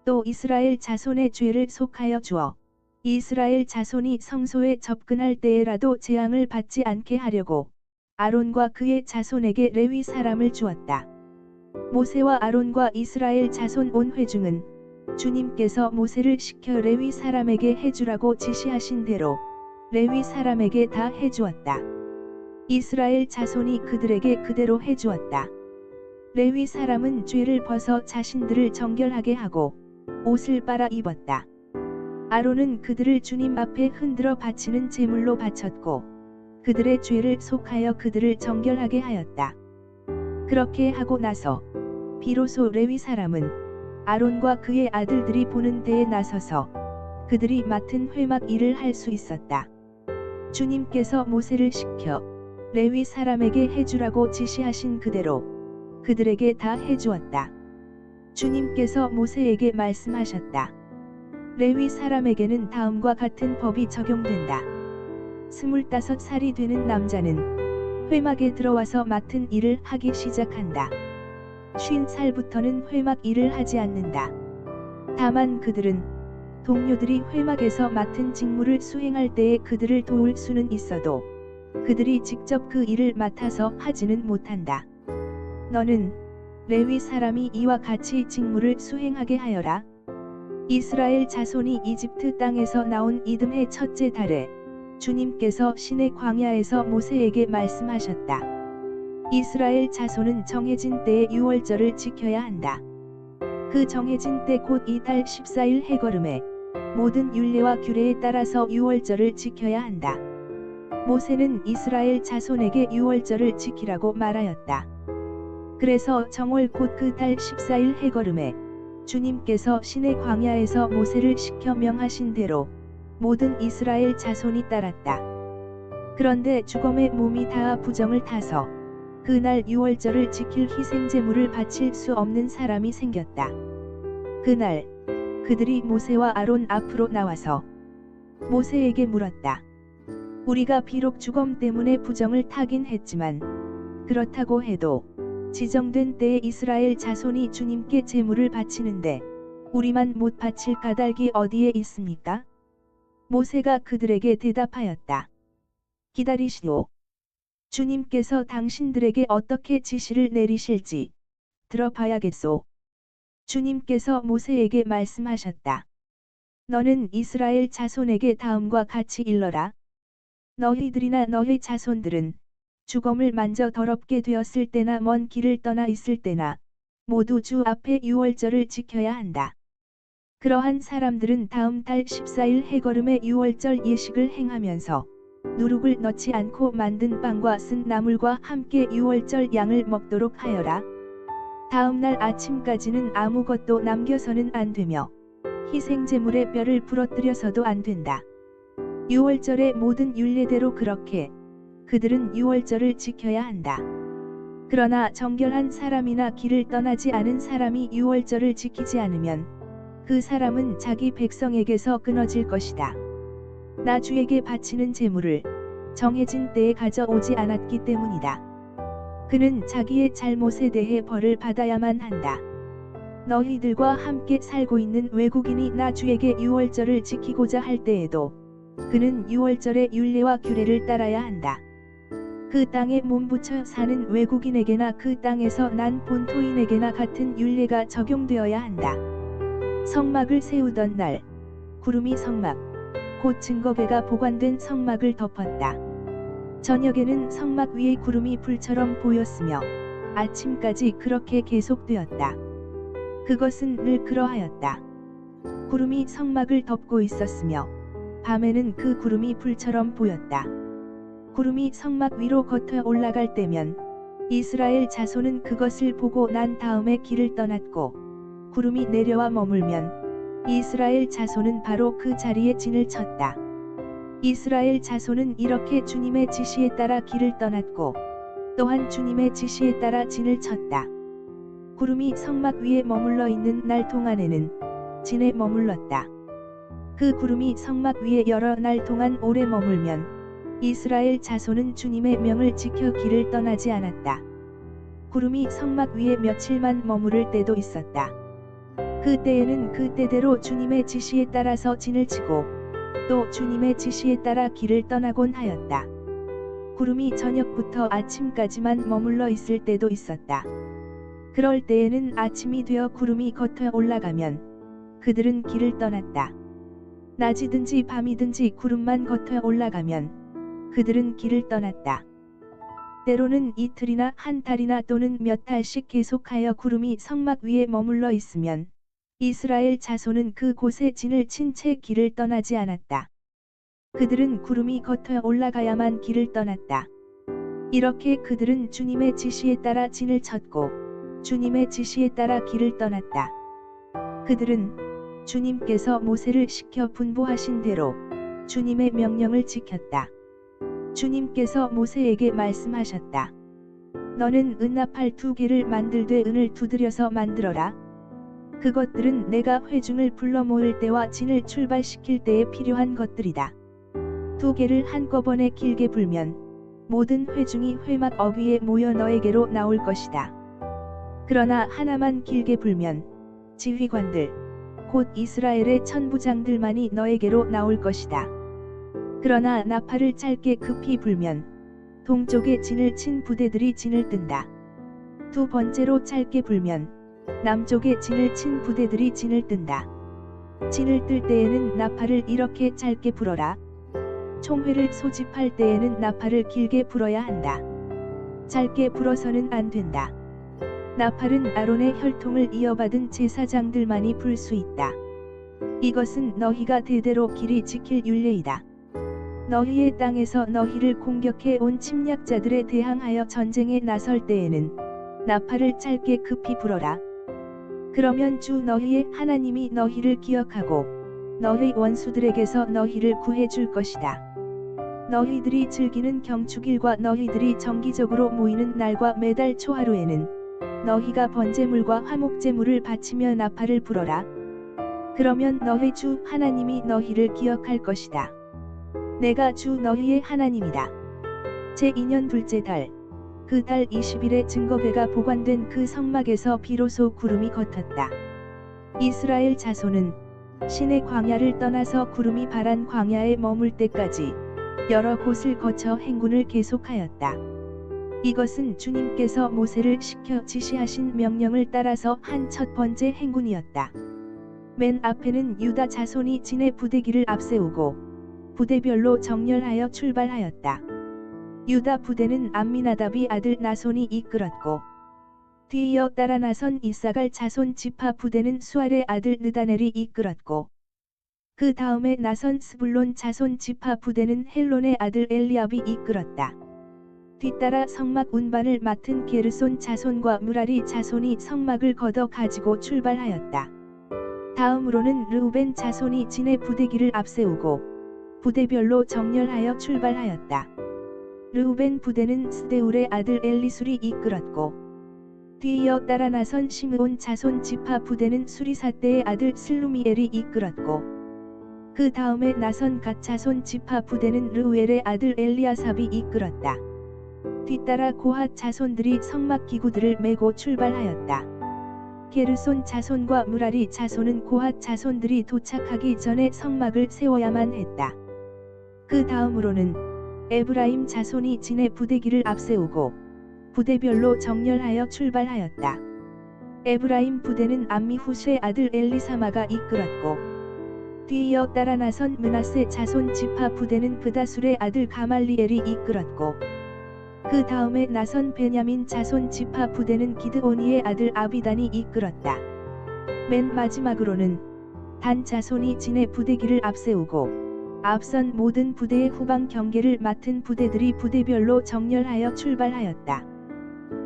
또 이스라엘 자손의 죄를 속하여 주어 이스라엘 자손이 성소에 접근할 때에라도 재앙을 받지 않게 하려고 아론과 그의 자손에게 레위 사람을 주었다. 모세와 아론과 이스라엘 자손 온 회중은 주님께서 모세를 시켜 레위 사람에게 해주라고 지시하신 대로 레위 사람에게 다 해주었다. 이스라엘 자손이 그들에게 그대로 해주었다. 레위 사람은 죄를 벗어 자신들을 정결하게 하고 옷을 빨아 입었다. 아론은 그들을 주님 앞에 흔들어 바치는 제물로 바쳤고 그들의 죄를 속하여 그들을 정결하게 하였다. 그렇게 하고 나서 비로소 레위 사람은 아론과 그의 아들들이 보는 데에 나서서 그들이 맡은 회막 일을 할 수 있었다. 주님께서 모세를 시켜 레위 사람에게 해주라고 지시하신 그대로 그들에게 다 해주었다. 주님께서 모세에게 말씀하셨다. 레위 사람에게는 다음과 같은 법이 적용된다. 25살이 되는 남자는 회막에 들어와서 맡은 일을 하기 시작한다. 50살부터는 회막 일을 하지 않는다. 다만 그들은 동료들이 회막에서 맡은 직무를 수행할 때에 그들을 도울 수는 있어도 그들이 직접 그 일을 맡아서 하지는 못한다. 너는 레위 사람이 이와 같이 직무를 수행하게 하여라. 이스라엘 자손이 이집트 땅에서 나온 이듬해 첫째 달에 주님께서 시내 광야에서 모세에게 말씀하셨다. 이스라엘 자손은 정해진 때에 유월절을 지켜야 한다. 그 정해진 때 곧 이달 14일 해걸음에 모든 율례와 규례에 따라서 유월절을 지켜야 한다. 모세는 이스라엘 자손에게 유월절을 지키라고 말하였다. 그래서 정월 곧 그 달 14일 해걸음에 주님께서 시내 광야에서 모세를 시켜 명하신 대로 모든 이스라엘 자손이 따랐다. 그런데 죽음의 몸이 다 부정을 타서 그날 유월절을 지킬 희생제물을 바칠 수 없는 사람이 생겼다. 그날 그들이 모세와 아론 앞으로 나와서 모세에게 물었다. 우리가 비록 죽음 때문에 부정을 타긴 했지만 그렇다고 해도 지정된 때에 이스라엘 자손이 주님께 제물을 바치는데 우리만 못 바칠 까닭이 어디에 있습니까? 모세가 그들에게 대답하였다. 기다리시오. 주님께서 당신들에게 어떻게 지시를 내리실지 들어봐야겠소. 주님께서 모세에게 말씀하셨다. 너는 이스라엘 자손에게 다음과 같이 일러라. 너희들이나 너희 자손들은 죽음을 만져 더럽게 되었을 때나 먼 길을 떠나 있을 때나 모두 주 앞에 유월절을 지켜야 한다. 그러한 사람들은 다음 달 14일 해걸음에 유월절 예식을 행하면서 누룩을 넣지 않고 만든 빵과 쓴 나물과 함께 유월절 양을 먹도록 하여라. 다음 날 아침까지는 아무것도 남겨서는 안 되며 희생제물의 뼈를 부러뜨려서도 안 된다. 유월절의 모든 율례대로 그렇게 그들은 유월절을 지켜야 한다. 그러나 정결한 사람이나 길을 떠나지 않은 사람이 유월절을 지키지 않으면 그 사람은 자기 백성에게서 끊어질 것이다. 나 주에게 바치는 제물을 정해진 때에 가져오지 않았기 때문이다. 그는 자기의 잘못에 대해 벌을 받아야만 한다. 너희들과 함께 살고 있는 외국인이 나 주에게 유월절을 지키고자 할 때에도 그는 유월절의 율례와 규례를 따라야 한다. 그 땅에 몸붙여 사는 외국인에게나 그 땅에서 난 본토인에게나 같은 율례가 적용되어야 한다. 성막을 세우던 날 구름이 성막 곧 증거궤가 보관된 성막을 덮었다. 저녁에는 성막 위에 구름이 불처럼 보였으며 아침까지 그렇게 계속되었다. 그것은 늘 그러하였다. 구름이 성막을 덮고 있었으며 밤에는 그 구름이 불처럼 보였다. 구름이 성막 위로 겉어 올라갈 때면 이스라엘 자손은 그것을 보고 난 다음에 길을 떠났고 구름이 내려와 머물면 이스라엘 자손은 바로 그 자리에 진을 쳤다. 이스라엘 자손은 이렇게 주님의 지시에 따라 길을 떠났고 또한 주님의 지시에 따라 진을 쳤다. 구름이 성막 위에 머물러 있는 날 동안에는 진에 머물렀다. 그 구름이 성막 위에 여러 날 동안 오래 머물면 이스라엘 자손은 주님의 명을 지켜 길을 떠나지 않았다. 구름이 성막 위에 며칠만 머무를 때도 있었다. 그 때에는 그 때대로 주님의 지시에 따라서 진을 치고 또 주님의 지시에 따라 길을 떠나곤 하였다. 구름이 저녁부터 아침까지만 머물러 있을 때도 있었다. 그럴 때에는 아침이 되어 구름이 겉어 올라가면 그들은 길을 떠났다. 낮이든지 밤이든지 구름만 겉에 올라가면 그들은 길을 떠났다. 때로는 이틀이나 한 달이나 또는 몇 달씩 계속하여 구름이 성막 위에 머물러 있으면 이스라엘 자손은 그곳에 진을 친 채 길을 떠나지 않았다. 그들은 구름이 겉에 올라가야만 길을 떠났다. 이렇게 그들은 주님의 지시에 따라 진을 쳤고 주님의 지시에 따라 길을 떠났다. 그들은 주님께서 모세를 시켜 분부하신 대로 주님의 명령을 지켰다. 주님께서 모세에게 말씀하셨다. 너는 은나팔 2개를 만들되 은을 두드려서 만들어라. 그것들은 내가 회중을 불러 모을 때와 진을 출발시킬 때에 필요한 것들이다. 2개를 한꺼번에 길게 불면 모든 회중이 회막 어귀에 모여 너에게로 나올 것이다. 그러나 하나만 길게 불면 지휘관들 곧 이스라엘의 천부장들만이 너에게로 나올 것이다. 그러나 나팔을 짧게 급히 불면 동쪽에 진을 친 부대들이 진을 뜬다. 두 번째로 짧게 불면 남쪽에 진을 친 부대들이 진을 뜬다. 진을 뜰 때에는 나팔을 이렇게 짧게 불어라. 총회를 소집할 때에는 나팔을 길게 불어야 한다. 짧게 불어서는 안 된다. 나팔은 아론의 혈통을 이어받은 제사장들만이 불 수 있다. 이것은 너희가 대대로 길이 지킬 율례이다. 너희의 땅에서 너희를 공격해 온 침략자들에 대항하여 전쟁에 나설 때에는 나팔을 짧게 급히 불어라. 그러면 주 너희의 하나님이 너희를 기억하고 너희 원수들에게서 너희를 구해줄 것이다. 너희들이 즐기는 경축일과 너희들이 정기적으로 모이는 날과 매달 초하루에는 너희가 번제물과 화목제물을 바치며 나팔을 불어라. 그러면 너희 주 하나님이 너희를 기억할 것이다. 내가 주 너희의 하나님이다. 제2년 둘째 달, 그 달 20일에 증거궤가 보관된 그 성막에서 비로소 구름이 걷었다. 이스라엘 자손은 신의 광야를 떠나서 구름이 바란 광야에 머물 때까지 여러 곳을 거쳐 행군을 계속하였다. 이것은 주님께서 모세를 시켜 지시하신 명령을 따라서 한 첫 번째 행군이었다. 맨 앞에는 유다 자손이 진의 부대기를 앞세우고 부대별로 정렬하여 출발하였다. 유다 부대는 암미나답이 아들 나손이 이끌었고 뒤이어 따라 나선 이사갈 자손 지파 부대는 수알의 아들 느다넬이 이끌었고 그 다음에 나선 스불론 자손 지파 부대는 헬론의 아들 엘리압이 이끌었다. 뒤따라 성막 운반을 맡은 게르손 자손과 무라리 자손이 성막을 걷어 가지고 출발하였다. 다음으로는 르우벤 자손이 진의 부대기를 앞세우고 부대별로 정렬하여 출발하였다. 르우벤 부대는 스데울의 아들 엘리술이 이끌었고 뒤이어 따라 나선 시므온 자손 지파 부대는 수리사대의 아들 슬루미엘이 이끌었고 그 다음에 나선 갓 자손 지파 부대는 르우엘의 아들 엘리아삽이 이끌었다. 뒤따라 고핫 자손들이 성막 기구들을 메고 출발하였다. 게르손 자손과 무라리 자손은 고핫 자손들이 도착하기 전에 성막을 세워야만 했다. 그 다음으로는 에브라임 자손이 진의 부대기를 앞세우고 부대별로 정렬하여 출발하였다. 에브라임 부대는 암미후스의 아들 엘리사마가 이끌었고 뒤이어 따라 나선 므낫세 자손 지파 부대는 브다술의 아들 가말리엘이 이끌었고 그 다음에 나선 베냐민 자손 지파 부대는 기드오니의 아들 아비단이 이끌었다. 맨 마지막으로는 단 자손이 진의 부대기를 앞세우고 앞선 모든 부대의 후방 경계를 맡은 부대들이 부대별로 정렬하여 출발하였다.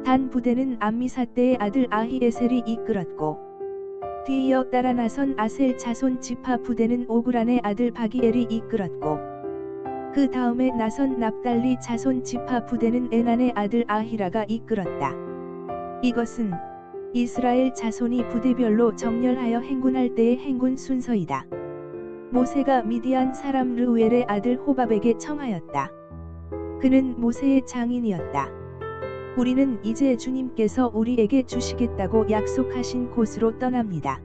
단 부대는 암미사대의 아들 아히에셀이 이끌었고 뒤이어 따라 나선 아셀 자손 지파 부대는 오그란의 아들 바기엘이 이끌었고 그 다음에 나선 납달리 자손 지파 부대는 에난의 아들 아히라가 이끌었다. 이것은 이스라엘 자손이 부대별로 정렬하여 행군할 때의 행군 순서이다. 모세가 미디안 사람 르우엘의 아들 호밥에게 청하였다. 그는 모세의 장인이었다. 우리는 이제 주님께서 우리에게 주시겠다고 약속하신 곳으로 떠납니다.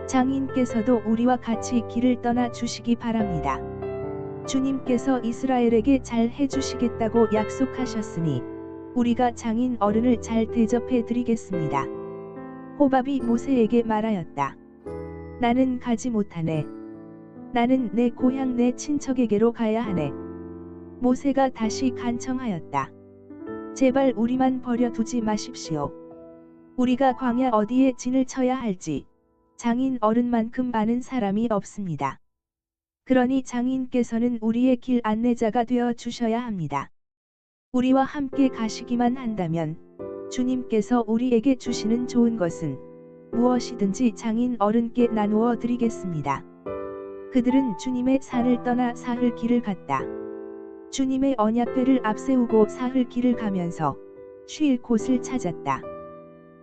장인께서도 우리와 같이 길을 떠나 주시기 바랍니다. 주님께서 이스라엘에게 잘 해주시겠다고 약속하셨으니 우리가 장인 어른을 잘 대접해 드리겠습니다. 호밥이 모세에게 말하였다. 나는 가지 못하네. 나는 내 고향 내 친척에게로 가야 하네. 모세가 다시 간청하였다. 제발 우리만 버려두지 마십시오. 우리가 광야 어디에 진을 쳐야 할지 장인 어른만큼 아는 사람이 없습니다. 그러니 장인께서는 우리의 길 안내자가 되어 주셔야 합니다. 우리와 함께 가시기만 한다면 주님께서 우리에게 주시는 좋은 것은 무엇이든지 장인 어른께 나누어 드리겠습니다. 그들은 주님의 산을 떠나 사흘 길을 갔다. 주님의 언약궤를 앞세우고 사흘 길을 가면서 쉴 곳을 찾았다.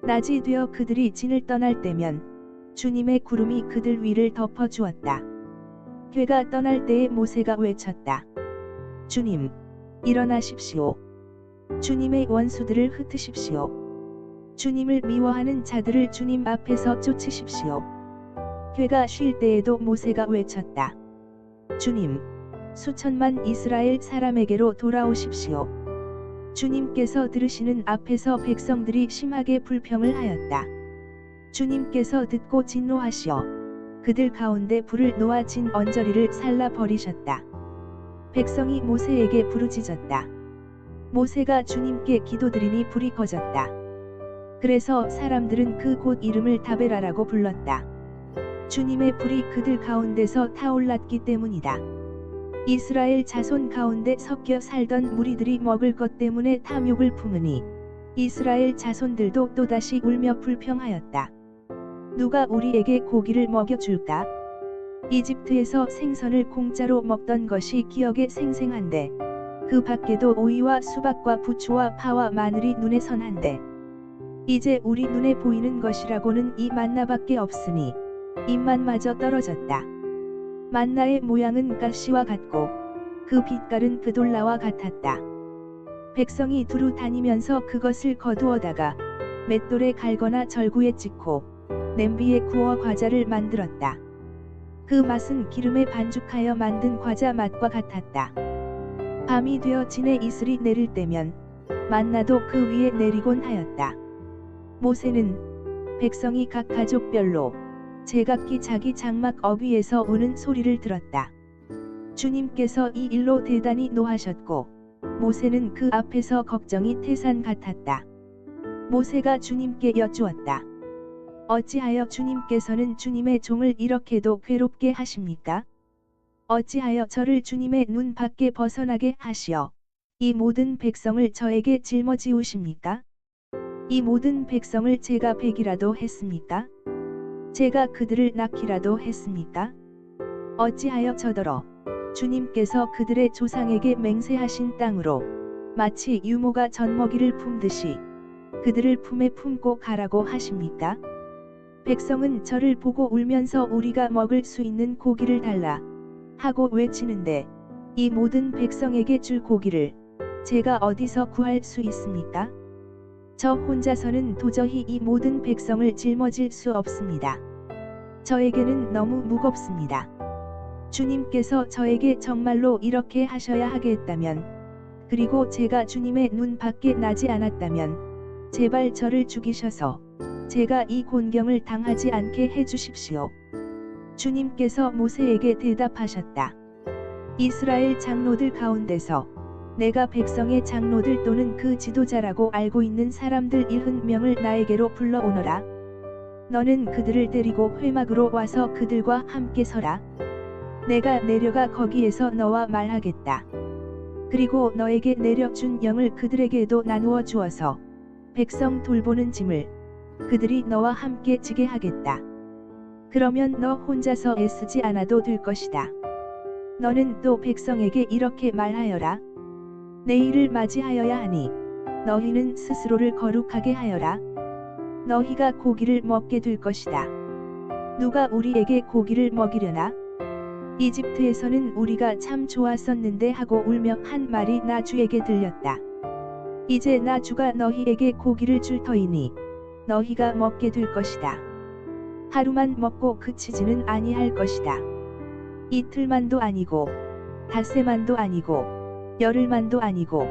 낮이 되어 그들이 진을 떠날 때면 주님의 구름이 그들 위를 덮어 주었다. 궤가 떠날 때에 모세가 외쳤다. 주님, 일어나십시오. 주님의 원수들을 흩으십시오. 주님을 미워하는 자들을 주님 앞에서 쫓으십시오. 궤가 쉴 때에도 모세가 외쳤다. 주님, 수천만 이스라엘 사람에게로 돌아오십시오. 주님께서 들으시는 앞에서 백성들이 심하게 불평을 하였다. 주님께서 듣고 진노하시어 그들 가운데 불을 놓아 진 언저리를 살라 버리셨다. 백성이 모세에게 부르짖었다. 모세가 주님께 기도드리니 불이 꺼졌다. 그래서 사람들은 그 곳 이름을 다베라라고 불렀다. 주님의 불이 그들 가운데서 타올랐기 때문이다. 이스라엘 자손 가운데 섞여 살던 무리들이 먹을 것 때문에 탐욕을 품으니 이스라엘 자손들도 또다시 울며 불평하였다. 누가 우리에게 고기를 먹여줄까? 이집트에서 생선을 공짜로 먹던 것이 기억에 생생한데 그 밖에도 오이와 수박과 부초와 파와 마늘이 눈에 선한데 이제 우리 눈에 보이는 것이라고는 이 만나밖에 없으니 입맛마저 떨어졌다. 만나의 모양은 가시와 같고 그 빛깔은 그돌라와 같았다. 백성이 두루 다니면서 그것을 거두어다가 맷돌에 갈거나 절구에 찍고 냄비에 구워 과자를 만들었다. 그 맛은 기름에 반죽하여 만든 과자 맛과 같았다. 밤이 되어 진에 이슬이 내릴 때면 만나도 그 위에 내리곤 하였다. 모세는 백성이 각 가족별로 제각기 자기 장막 어귀에서 우는 소리를 들었다. 주님께서 이 일로 대단히 노하셨고 모세는 그 앞에서 걱정이 태산 같았다. 모세가 주님께 여쭈었다. 어찌하여 주님께서는 주님의 종을 이렇게도 괴롭게 하십니까? 어찌하여 저를 주님의 눈 밖에 벗어나게 하시어 이 모든 백성을 저에게 짊어지우십니까? 이 모든 백성을 제가 베기라도 했습니까? 제가 그들을 낳기라도 했습니까? 어찌하여 저더러 주님께서 그들의 조상에게 맹세하신 땅으로 마치 유모가 젖먹이를 품듯이 그들을 품에 품고 가라고 하십니까? 백성은 저를 보고 울면서 우리가 먹을 수 있는 고기를 달라 하고 외치는데 이 모든 백성에게 줄 고기를 제가 어디서 구할 수 있습니까? 저 혼자서는 도저히 이 모든 백성을 짊어질 수 없습니다. 저에게는 너무 무겁습니다. 주님께서 저에게 정말로 이렇게 하셔야 하겠다면, 그리고 제가 주님의 눈 밖에 나지 않았다면 제발 저를 죽이셔서 제가 이 곤경을 당하지 않게 해주십시오. 주님께서 모세에게 대답하셨다. 이스라엘 장로들 가운데서 내가 백성의 장로들 또는 그 지도자라고 알고 있는 사람들 70명을 나에게로 불러오너라. 너는 그들을 데리고 회막으로 와서 그들과 함께 서라. 내가 내려가 거기에서 너와 말하겠다. 그리고 너에게 내려준 영을 그들에게도 나누어 주어서 백성 돌보는 짐을 그들이 너와 함께 지게 하겠다. 그러면 너 혼자서 애쓰지 않아도 될 것이다. 너는 또 백성에게 이렇게 말하여라. 내일을 맞이하여야 하니 너희는 스스로를 거룩하게 하여라. 너희가 고기를 먹게 될 것이다. 누가 우리에게 고기를 먹이려나? 이집트에서는 우리가 참 좋았었는데 하고 울며 한 말이 나 주에게 들렸다. 이제 나 주가 너희에게 고기를 줄 터이니 너희가 먹게 될 것이다. 하루만 먹고 그치지는 아니할 것이다. 이틀만도 아니고 닷새만도 아니고 열흘만도 아니고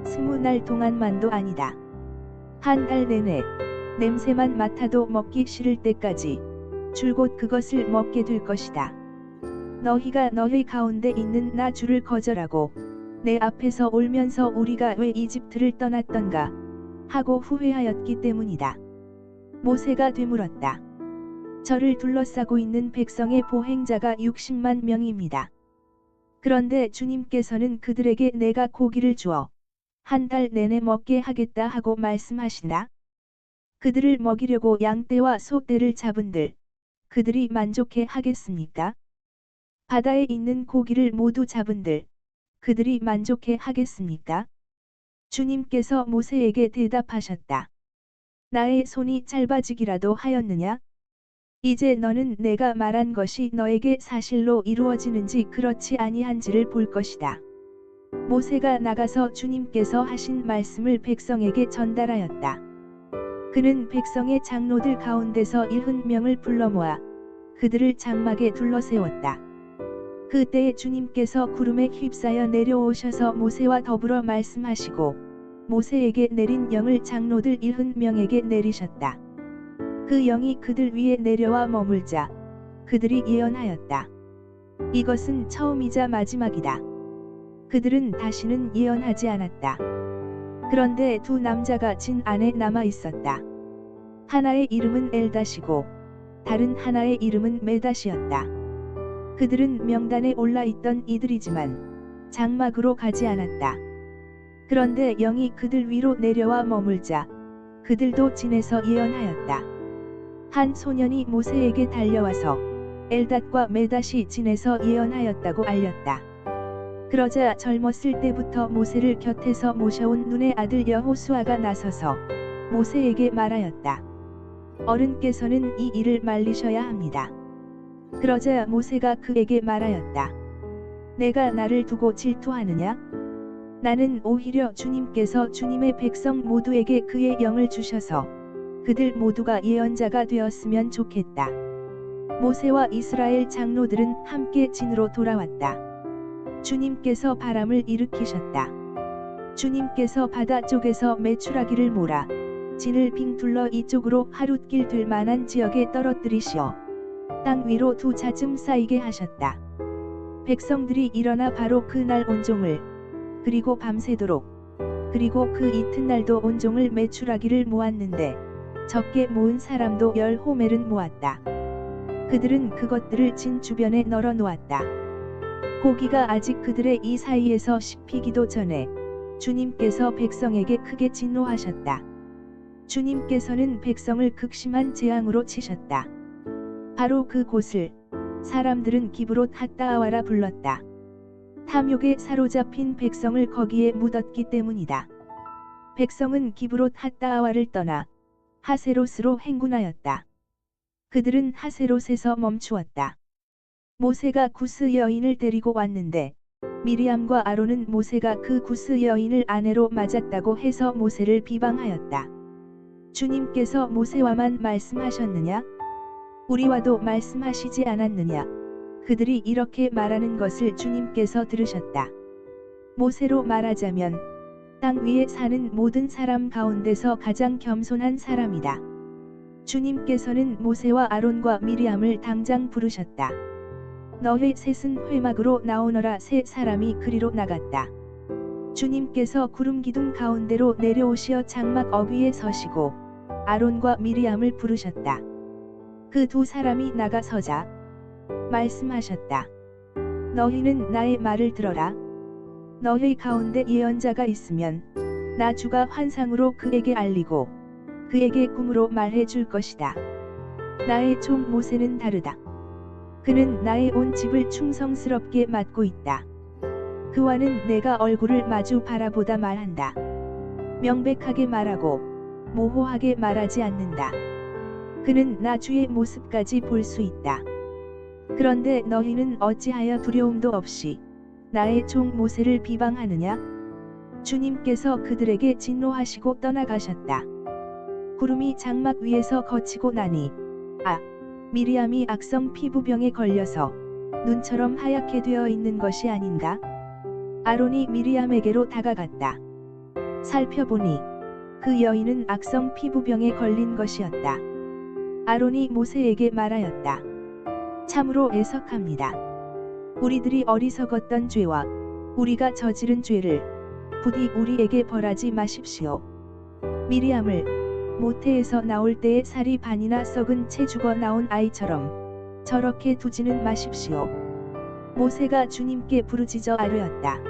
20날 동안만도 아니다. 한 달 내내 냄새만 맡아도 먹기 싫을 때까지 줄곧 그것을 먹게 될 것이다. 너희가 너희 가운데 있는 나 주를 거절하고 내 앞에서 울면서 우리가 왜 이집트를 떠났던가 하고 후회하였기 때문이다. 모세가 되물었다. 저를 둘러싸고 있는 백성의 보행자가 60만 명입니다. 그런데 주님께서는 그들에게 내가 고기를 주어 한 달 내내 먹게 하겠다 하고 말씀하신다. 그들을 먹이려고 양떼와 소떼를 잡은들 그들이 만족해 하겠습니까? 바다에 있는 고기를 모두 잡은들 그들이 만족해 하겠습니까? 주님께서 모세에게 대답하셨다. 나의 손이 짧아지기라도 하였느냐? 이제 너는 내가 말한 것이 너에게 사실로 이루어지는지 그렇지 아니한지를 볼 것이다. 모세가 나가서 주님께서 하신 말씀을 백성에게 전달하였다. 그는 백성의 장로들 가운데서 70명을 불러 모아 그들을 장막에 둘러세웠다. 그때 주님께서 구름에 휩싸여 내려오셔서 모세와 더불어 말씀하시고 모세에게 내린 영을 장로들 70명에게 내리셨다. 그 영이 그들 위에 내려와 머물자 그들이 예언하였다. 이것은 처음이자 마지막이다. 그들은 다시는 예언하지 않았다. 그런데 두 남자가 진 안에 남아 있었다. 하나의 이름은 엘닷이고 다른 하나의 이름은 메닷이었다. 그들은 명단에 올라 있던 이들이지만 장막으로 가지 않았다. 그런데 영이 그들 위로 내려와 머물자 그들도 진에서 예언하였다. 한 소년이 모세에게 달려와서 엘닷과 메닷이 진에서 예언하였다고 알렸다. 그러자 젊었을 때부터 모세를 곁에서 모셔온 눈의 아들 여호수아가 나서서 모세에게 말하였다. 어른께서는 이 일을 말리셔야 합니다. 그러자 모세가 그에게 말하였다. 내가 나를 두고 질투하느냐? 나는 오히려 주님께서 주님의 백성 모두에게 그의 영을 주셔서 그들 모두가 예언자가 되었으면 좋겠다. 모세와 이스라엘 장로들은 함께 진으로 돌아왔다. 주님께서 바람을 일으키셨다. 주님께서 바다 쪽에서 메추라기를 몰아 진을 빙 둘러 이쪽으로 하룻길 될 만한 지역에 떨어뜨리시어 땅 위로 두 자쯤 쌓이게 하셨다. 백성들이 일어나 바로 그날 온종을 그리고 밤새도록 그리고 그 이튿날도 온종을 메추라기를 모았는데 적게 모은 사람도 10호멜은 모았다. 그들은 그것들을 진 주변에 널어 놓았다. 고기가 아직 그들의 이 사이에서 씹히기도 전에 주님께서 백성에게 크게 진노하셨다. 주님께서는 백성을 극심한 재앙으로 치셨다. 바로 그 곳을 사람들은 기브롯 핫다아와라 불렀다. 탐욕에 사로잡힌 백성을 거기에 묻었기 때문이다. 백성은 기브롯 핫다아와를 떠나 하세롯으로 행군하였다. 그들은 하세롯에서 멈추었다. 모세가 구스 여인을 데리고 왔는데 미리암과 아론은 모세가 그 구스 여인을 아내로 맞았다고 해서 모세를 비방하였다. 주님께서 모세와만 말씀하셨느냐? 우리와도 말씀하시지 않았느냐? 그들이 이렇게 말하는 것을 주님께서 들으셨다. 모세로 말하자면 땅 위에 사는 모든 사람 가운데서 가장 겸손한 사람이다. 주님께서는 모세와 아론과 미리암을 당장 부르셨다. 너희 셋은 회막으로 나오너라. 세 사람이 그리로 나갔다. 주님께서 구름 기둥 가운데로 내려오시어 장막 어귀에 서시고 아론과 미리암을 부르셨다. 그 두 사람이 나가서자 말씀하셨다. 너희는 나의 말을 들어라. 너희 가운데 예언자가 있으면 나 주가 환상으로 그에게 알리고 그에게 꿈으로 말해 줄 것이다. 나의 종 모세는 다르다. 그는 나의 온 집을 충성스럽게 맡고 있다. 그와는 내가 얼굴을 마주 바라보다 말한다. 명백하게 말하고 모호하게 말하지 않는다. 그는 나 주의 모습까지 볼 수 있다. 그런데 너희는 어찌하여 두려움도 없이 나의 종 모세를 비방하느냐? 주님께서 그들에게 진노하시고 떠나가셨다. 구름이 장막 위에서 거치고 나니 미리암이 악성 피부병에 걸려서 눈처럼 하얗게 되어 있는 것이 아닌가? 아론이 미리암에게로 다가갔다. 살펴보니 그 여인은 악성 피부병에 걸린 것이었다. 아론이 모세에게 말하였다. 참으로 애석합니다. 우리들이 어리석었던 죄와 우리가 저지른 죄를 부디 우리에게 벌하지 마십시오. 미리암을 모태에서 나올 때에 살이 반이나 썩은 채 죽어 나온 아이처럼 저렇게 두지는 마십시오. 모세가 주님께 부르짖어 아뢰었다.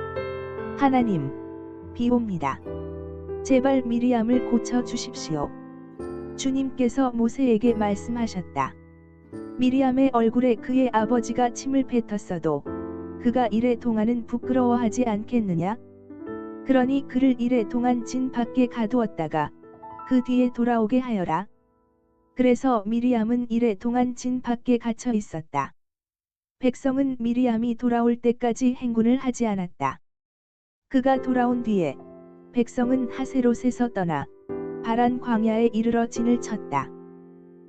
하나님, 비옵니다. 제발 미리암을 고쳐 주십시오. 주님께서 모세에게 말씀하셨다. 미리암의 얼굴에 그의 아버지가 침을 뱉었어도 그가 이래 동안은 부끄러워하지 않겠느냐? 그러니 그를 이래 동안 진 밖에 가두었다가 그 뒤에 돌아오게 하여라. 그래서 미리암은 이래 동안 진 밖에 갇혀 있었다. 백성은 미리암이 돌아올 때까지 행군을 하지 않았다. 그가 돌아온 뒤에 백성은 하세롯에서 떠나 바란 광야에 이르러 진을 쳤다.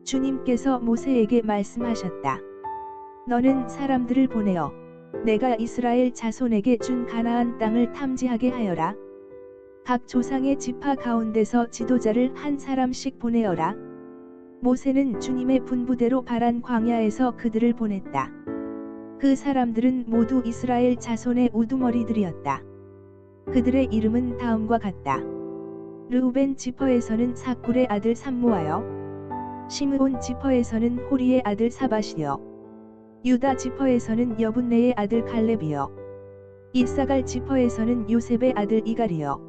주님께서 모세에게 말씀하셨다. 너는 사람들을 보내어 내가 이스라엘 자손에게 준 가나안 땅을 탐지하게 하여라. 각 조상의 지파 가운데서 지도자를 한 사람씩 보내어라. 모세는 주님의 분부대로 바란 광야에서 그들을 보냈다. 그 사람들은 모두 이스라엘 자손의 우두머리들이었다. 그들의 이름은 다음과 같다. 르우벤 지파에서는 사쿨의 아들 삼무하여, 시므온 지파에서는 호리의 아들 사밧이여, 유다 지파에서는 여분네의 아들 갈렙이여, 이사갈 지파에서는 요셉의 아들 이갈이여,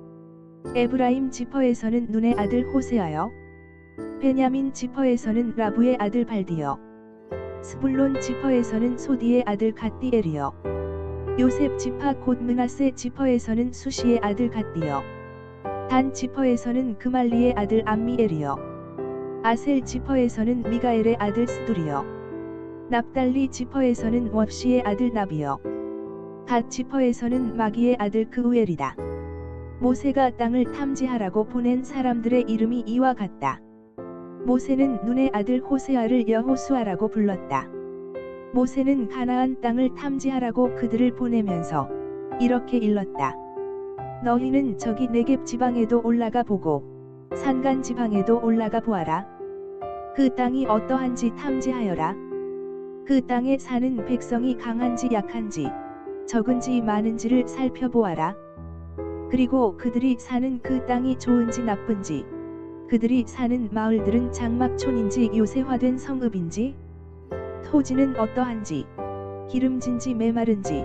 에브라임 지파에서는 눈의 아들 호세하여, 베냐민 지파에서는 라부의 아들 발디여, 스불론 지파에서는 소디의 아들 갓디엘이여, 요셉 지파 곧 므낫세 지파에서는 수시의 아들 갓디여, 단 지파에서는 그말리의 아들 암미엘이여, 아셀 지파에서는 미가엘의 아들 스두리여, 납달리 지파에서는 왑시의 아들 나비여, 갓 지파에서는 마기의 아들 그우엘이다. 모세가 땅을 탐지하라고 보낸 사람들의 이름이 이와 같다. 모세는 눈의 아들 호세아를 여호수아라고 불렀다. 모세는 가나안 땅을 탐지하라고 그들을 보내면서 이렇게 일렀다. 너희는 저기 네겝 지방에도 올라가 보고 산간 지방에도 올라가 보아라. 그 땅이 어떠한지 탐지하여라. 그 땅에 사는 백성이 강한지 약한지 적은지 많은지를 살펴보아라. 그리고 그들이 사는 그 땅이 좋은지 나쁜지, 그들이 사는 마을들은 장막촌인지 요새화된 성읍인지, 토지는 어떠한지, 기름진지 메마른지,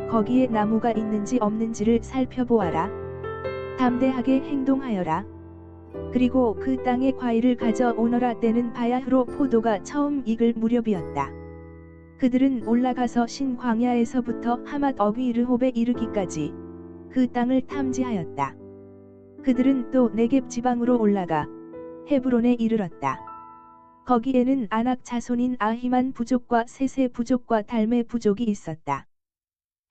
거기에 나무가 있는지 없는지를 살펴보아라. 담대하게 행동하여라. 그리고 그 땅의 과일을 가져오너라. 때는 바야흐로 포도가 처음 익을 무렵이었다. 그들은 올라가서 신광야에서부터 하맛 어귀 르홉에 이르기까지 그 땅을 탐지하였다. 그들은 또 네겝 지방으로 올라가 헤브론에 이르렀다. 거기에는 아낙 자손인 아히만 부족과 세세 부족과 달메 부족이 있었다.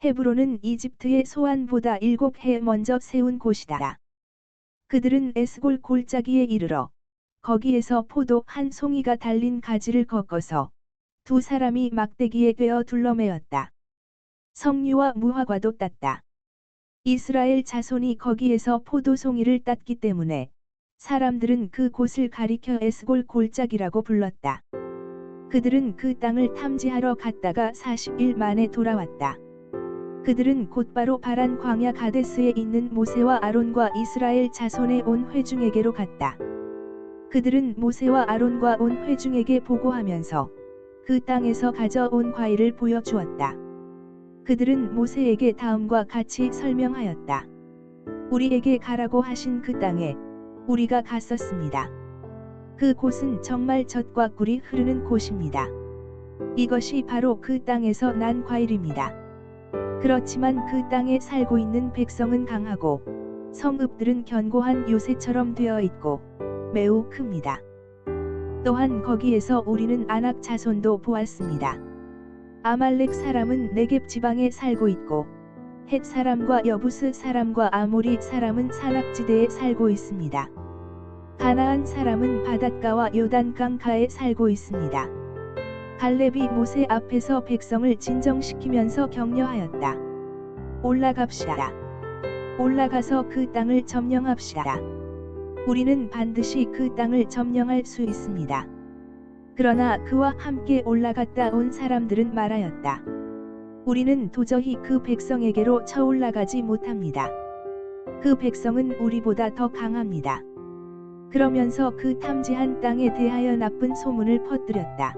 헤브론은 이집트의 소안보다 7해 먼저 세운 곳이다. 그들은 에스골 골짜기에 이르러 거기에서 포도 한 송이가 달린 가지를 꺾어서 두 사람이 막대기에 꿰어 둘러매었다. 석류와 무화과도 땄다. 이스라엘 자손이 거기에서 포도송이를 땄기 때문에 사람들은 그 곳을 가리켜 에스골 골짜기라고 불렀다. 그들은 그 땅을 탐지하러 갔다가 40일 만에 돌아왔다. 그들은 곧바로 바란 광야 가데스에 있는 모세와 아론과 이스라엘 자손의 온 회중에게로 갔다. 그들은 모세와 아론과 온 회중에게 보고하면서 그 땅에서 가져온 과일을 보여주었다. 그들은 모세에게 다음과 같이 설명하였다. 우리에게 가라고 하신 그 땅에 우리가 갔었습니다. 그 곳은 정말 젖과 꿀이 흐르는 곳입니다. 이것이 바로 그 땅에서 난 과일입니다. 그렇지만 그 땅에 살고 있는 백성은 강하고 성읍들은 견고한 요새처럼 되어 있고 매우 큽니다. 또한 거기에서 우리는 아낙 자손도 보았습니다. 아말렉 사람은 네겝 지방에 살고 있고 헷 사람과 여부스 사람과 아모리 사람은 산악지대에 살고 있습니다. 가나안 사람은 바닷가와 요단강가에 살고 있습니다. 갈렙이 모세 앞에서 백성을 진정시키면서 격려하였다. 올라갑시다. 올라가서 그 땅을 점령합시다. 우리는 반드시 그 땅을 점령할 수 있습니다. 그러나 그와 함께 올라갔다 온 사람들은 말하였다. 우리는 도저히 그 백성에게로 쳐올라가지 못합니다. 그 백성은 우리보다 더 강합니다. 그러면서 그 탐지한 땅에 대하여 나쁜 소문을 퍼뜨렸다.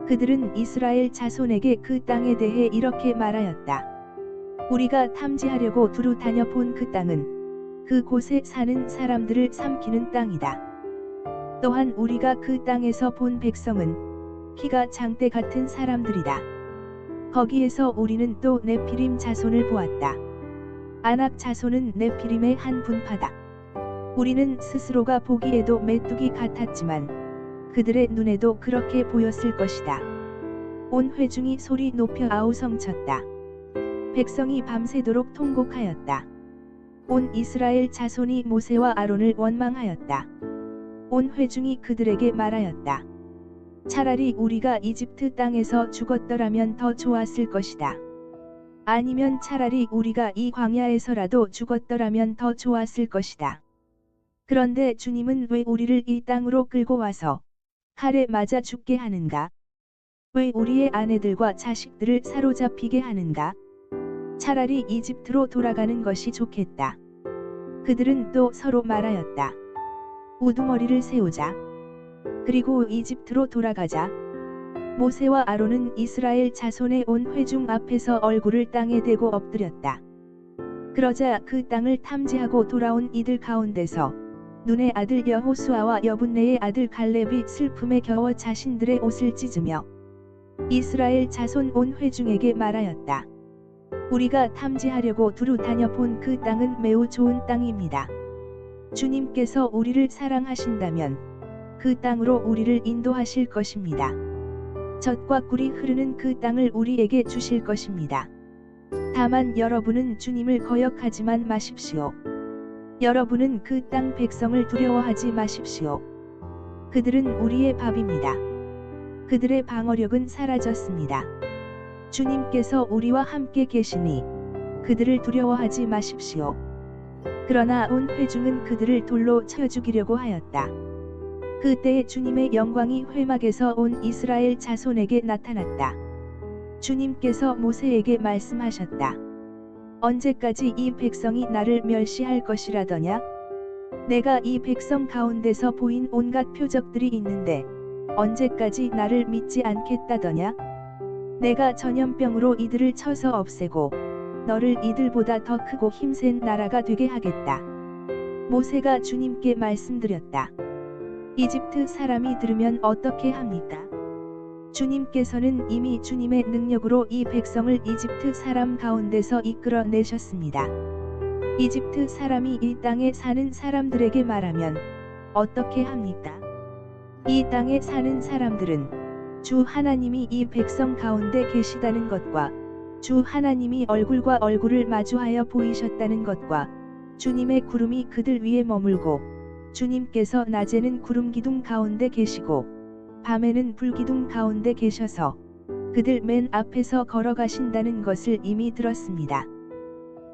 그들은 이스라엘 자손에게 그 땅에 대해 이렇게 말하였다. 우리가 탐지하려고 두루 다녀본 그 땅은 그곳에 사는 사람들을 삼키는 땅이다. 또한 우리가 그 땅에서 본 백성은 키가 장대 같은 사람들이다. 거기에서 우리는 또 네피림 자손을 보았다. 아낙 자손은 네피림의 한 분파다. 우리는 스스로가 보기에도 메뚜기 같았지만 그들의 눈에도 그렇게 보였을 것이다. 온 회중이 소리 높여 아우성쳤다. 백성이 밤새도록 통곡하였다. 온 이스라엘 자손이 모세와 아론을 원망하였다. 온 회중이 그들에게 말하였다. 차라리 우리가 이집트 땅에서 죽었더라면 더 좋았을 것이다. 아니면 차라리 우리가 이 광야에서라도 죽었더라면 더 좋았을 것이다. 그런데 주님은 왜 우리를 이 땅으로 끌고 와서 칼에 맞아 죽게 하는가? 왜 우리의 아내들과 자식들을 사로잡히게 하는가? 차라리 이집트로 돌아가는 것이 좋겠다. 그들은 또 서로 말하였다. 우두머리를 세우자. 그리고 이집트로 돌아가자. 모세와 아론은 이스라엘 자손의 온 회중 앞에서 얼굴을 땅에 대고 엎드렸다. 그러자 그 땅을 탐지하고 돌아온 이들 가운데서 눈의 아들 여호수아와 여분네의 아들 갈렙이 슬픔에 겨워 자신들의 옷을 찢으며 이스라엘 자손 온 회중에게 말하였다. 우리가 탐지하려고 두루 다녀본 그 땅은 매우 좋은 땅입니다. 주님께서 우리를 사랑하신다면 그 땅으로 우리를 인도하실 것입니다. 젖과 꿀이 흐르는 그 땅을 우리에게 주실 것입니다. 다만 여러분은 주님을 거역하지만 마십시오. 여러분은 그 땅 백성을 두려워하지 마십시오. 그들은 우리의 밥입니다. 그들의 방어력은 사라졌습니다. 주님께서 우리와 함께 계시니 그들을 두려워하지 마십시오. 그러나 온 회중은 그들을 돌로 쳐 죽이려고 하였다. 그때 주님의 영광이 회막에서 온 이스라엘 자손에게 나타났다. 주님께서 모세에게 말씀하셨다. 언제까지 이 백성이 나를 멸시할 것이라더냐? 내가 이 백성 가운데서 보인 온갖 표적들이 있는데 언제까지 나를 믿지 않겠다더냐? 내가 전염병으로 이들을 쳐서 없애고 너를 이들보다 더 크고 힘센 나라가 되게 하겠다. 모세가 주님께 말씀드렸다. 이집트 사람이 들으면 어떻게 합니까? 주님께서는 이미 주님의 능력으로 이 백성을 이집트 사람 가운데서 이끌어 내셨습니다. 이집트 사람이 이 땅에 사는 사람들에게 말하면 어떻게 합니까? 이 땅에 사는 사람들은 주 하나님이 이 백성 가운데 계시다는 것과 주 하나님이 얼굴과 얼굴을 마주하여 보이셨다는 것과 주님의 구름이 그들 위에 머물고 주님께서 낮에는 구름 기둥 가운데 계시고 밤에는 불 기둥 가운데 계셔서 그들 맨 앞에서 걸어가신다는 것을 이미 들었습니다.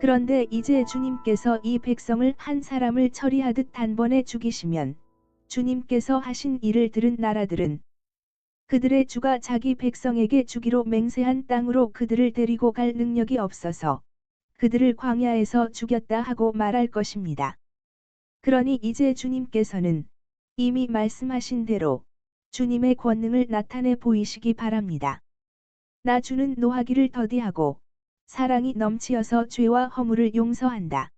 그런데 이제 주님께서 이 백성을 한 사람을 처리하듯 단번에 죽이시면 주님께서 하신 일을 들은 나라들은 그들의 주가 자기 백성에게 주기로 맹세한 땅으로 그들을 데리고 갈 능력이 없어서 그들을 광야에서 죽였다 하고 말할 것입니다. 그러니 이제 주님께서는 이미 말씀하신 대로 주님의 권능을 나타내 보이시기 바랍니다. 나 주는 노하기를 더디하고 사랑이 넘치어서 죄와 허물을 용서한다.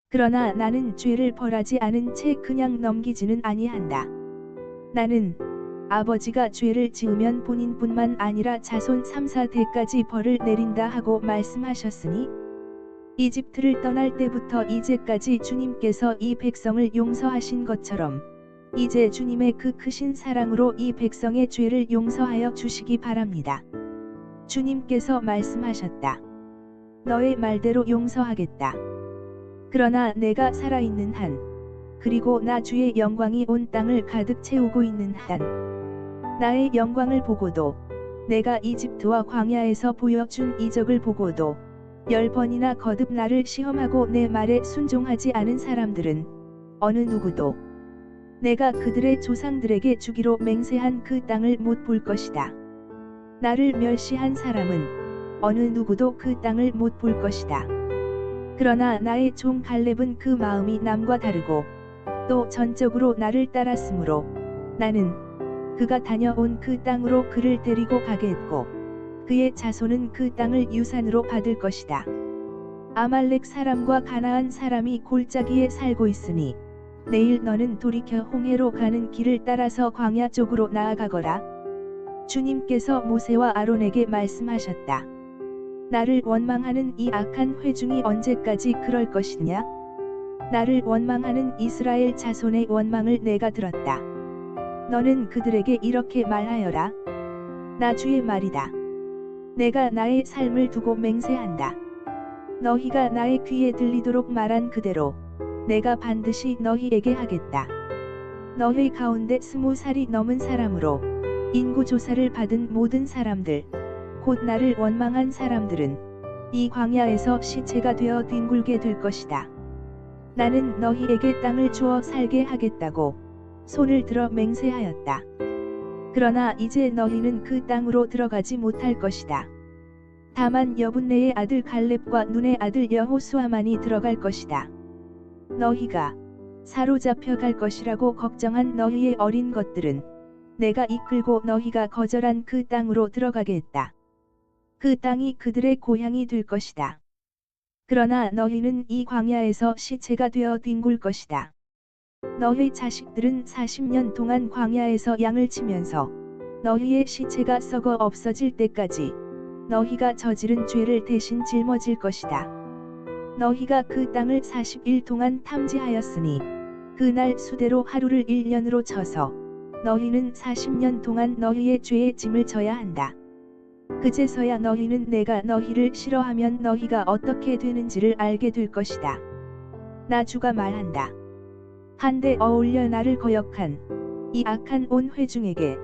그러나 나는 죄를 벌하지 않은 채 그냥 넘기지는 아니한다. 나는 아버지가 죄를 지으면 본인뿐만 아니라 자손 3, 4대까지 벌을 내린다 하고 말씀하셨으니 이집트를 떠날 때부터 이제까지 주님께서 이 백성을 용서하신 것처럼 이제 주님의 그 크신 사랑으로 이 백성의 죄를 용서하여 주시기 바랍니다. 주님께서 말씀하셨다. 너의 말대로 용서하겠다. 그러나 내가 살아있는 한, 그리고 나 주의 영광이 온 땅을 가득 채우고 있는 한, 나의 영광을 보고도 내가 이집트와 광야에서 보여준 이적을 보고도 10번이나 거듭 나를 시험하고 내 말에 순종하지 않은 사람들은 어느 누구도 내가 그들의 조상들에게 주기로 맹세한 그 땅을 못 볼 것이다. 나를 멸시한 사람은 어느 누구도 그 땅을 못 볼 것이다. 그러나 나의 종 갈렙은 그 마음이 남과 다르고 또 전적으로 나를 따랐으므로 나는 그가 다녀온 그 땅으로 그를 데리고 가게 했고 그의 자손은 그 땅을 유산으로 받을 것이다. 아말렉 사람과 가나안 사람이 골짜기에 살고 있으니 내일 너는 돌이켜 홍해로 가는 길을 따라서 광야 쪽으로 나아가거라. 주님께서 모세와 아론에게 말씀하셨다. 나를 원망하는 이 악한 회중이 언제까지 그럴 것이냐? 나를 원망하는 이스라엘 자손의 원망을 내가 들었다. 너는 그들에게 이렇게 말하여라. 나 주의 말이다. 내가 나의 삶을 두고 맹세한다. 너희가 나의 귀에 들리도록 말한 그대로 내가 반드시 너희에게 하겠다. 너희 가운데 20살이 넘은 사람으로 인구조사를 받은 모든 사람들, 곧 나를 원망한 사람들은 이 광야에서 시체가 되어 뒹굴게 될 것이다. 나는 너희에게 땅을 주어 살게 하겠다고 손을 들어 맹세하였다. 그러나 이제 너희는 그 땅으로 들어가지 못할 것이다. 다만 여분네의 아들 갈렙과 눈의 아들 여호수아만이 들어갈 것이다. 너희가 사로잡혀 갈 것이라고 걱정한 너희의 어린 것들은 내가 이끌고 너희가 거절한 그 땅으로 들어가게 했다. 그 땅이 그들의 고향이 될 것이다. 그러나 너희는 이 광야에서 시체가 되어 뒹굴 것이다. 너희 자식들은 40년 동안 광야에서 양을 치면서 너희의 시체가 썩어 없어질 때까지 너희가 저지른 죄를 대신 짊어질 것이다. 너희가 그 땅을 40일 동안 탐지하였으니 그날 수대로 하루를 1년으로 쳐서 너희는 40년 동안 너희의 죄의 짐을 져야 한다. 그제서야 너희는 내가 너희를 싫어하면 너희가 어떻게 되는지를 알게 될 것이다. 나 주가 말한다. 한데 어울려 나를 거역한 이 악한 온 회중에게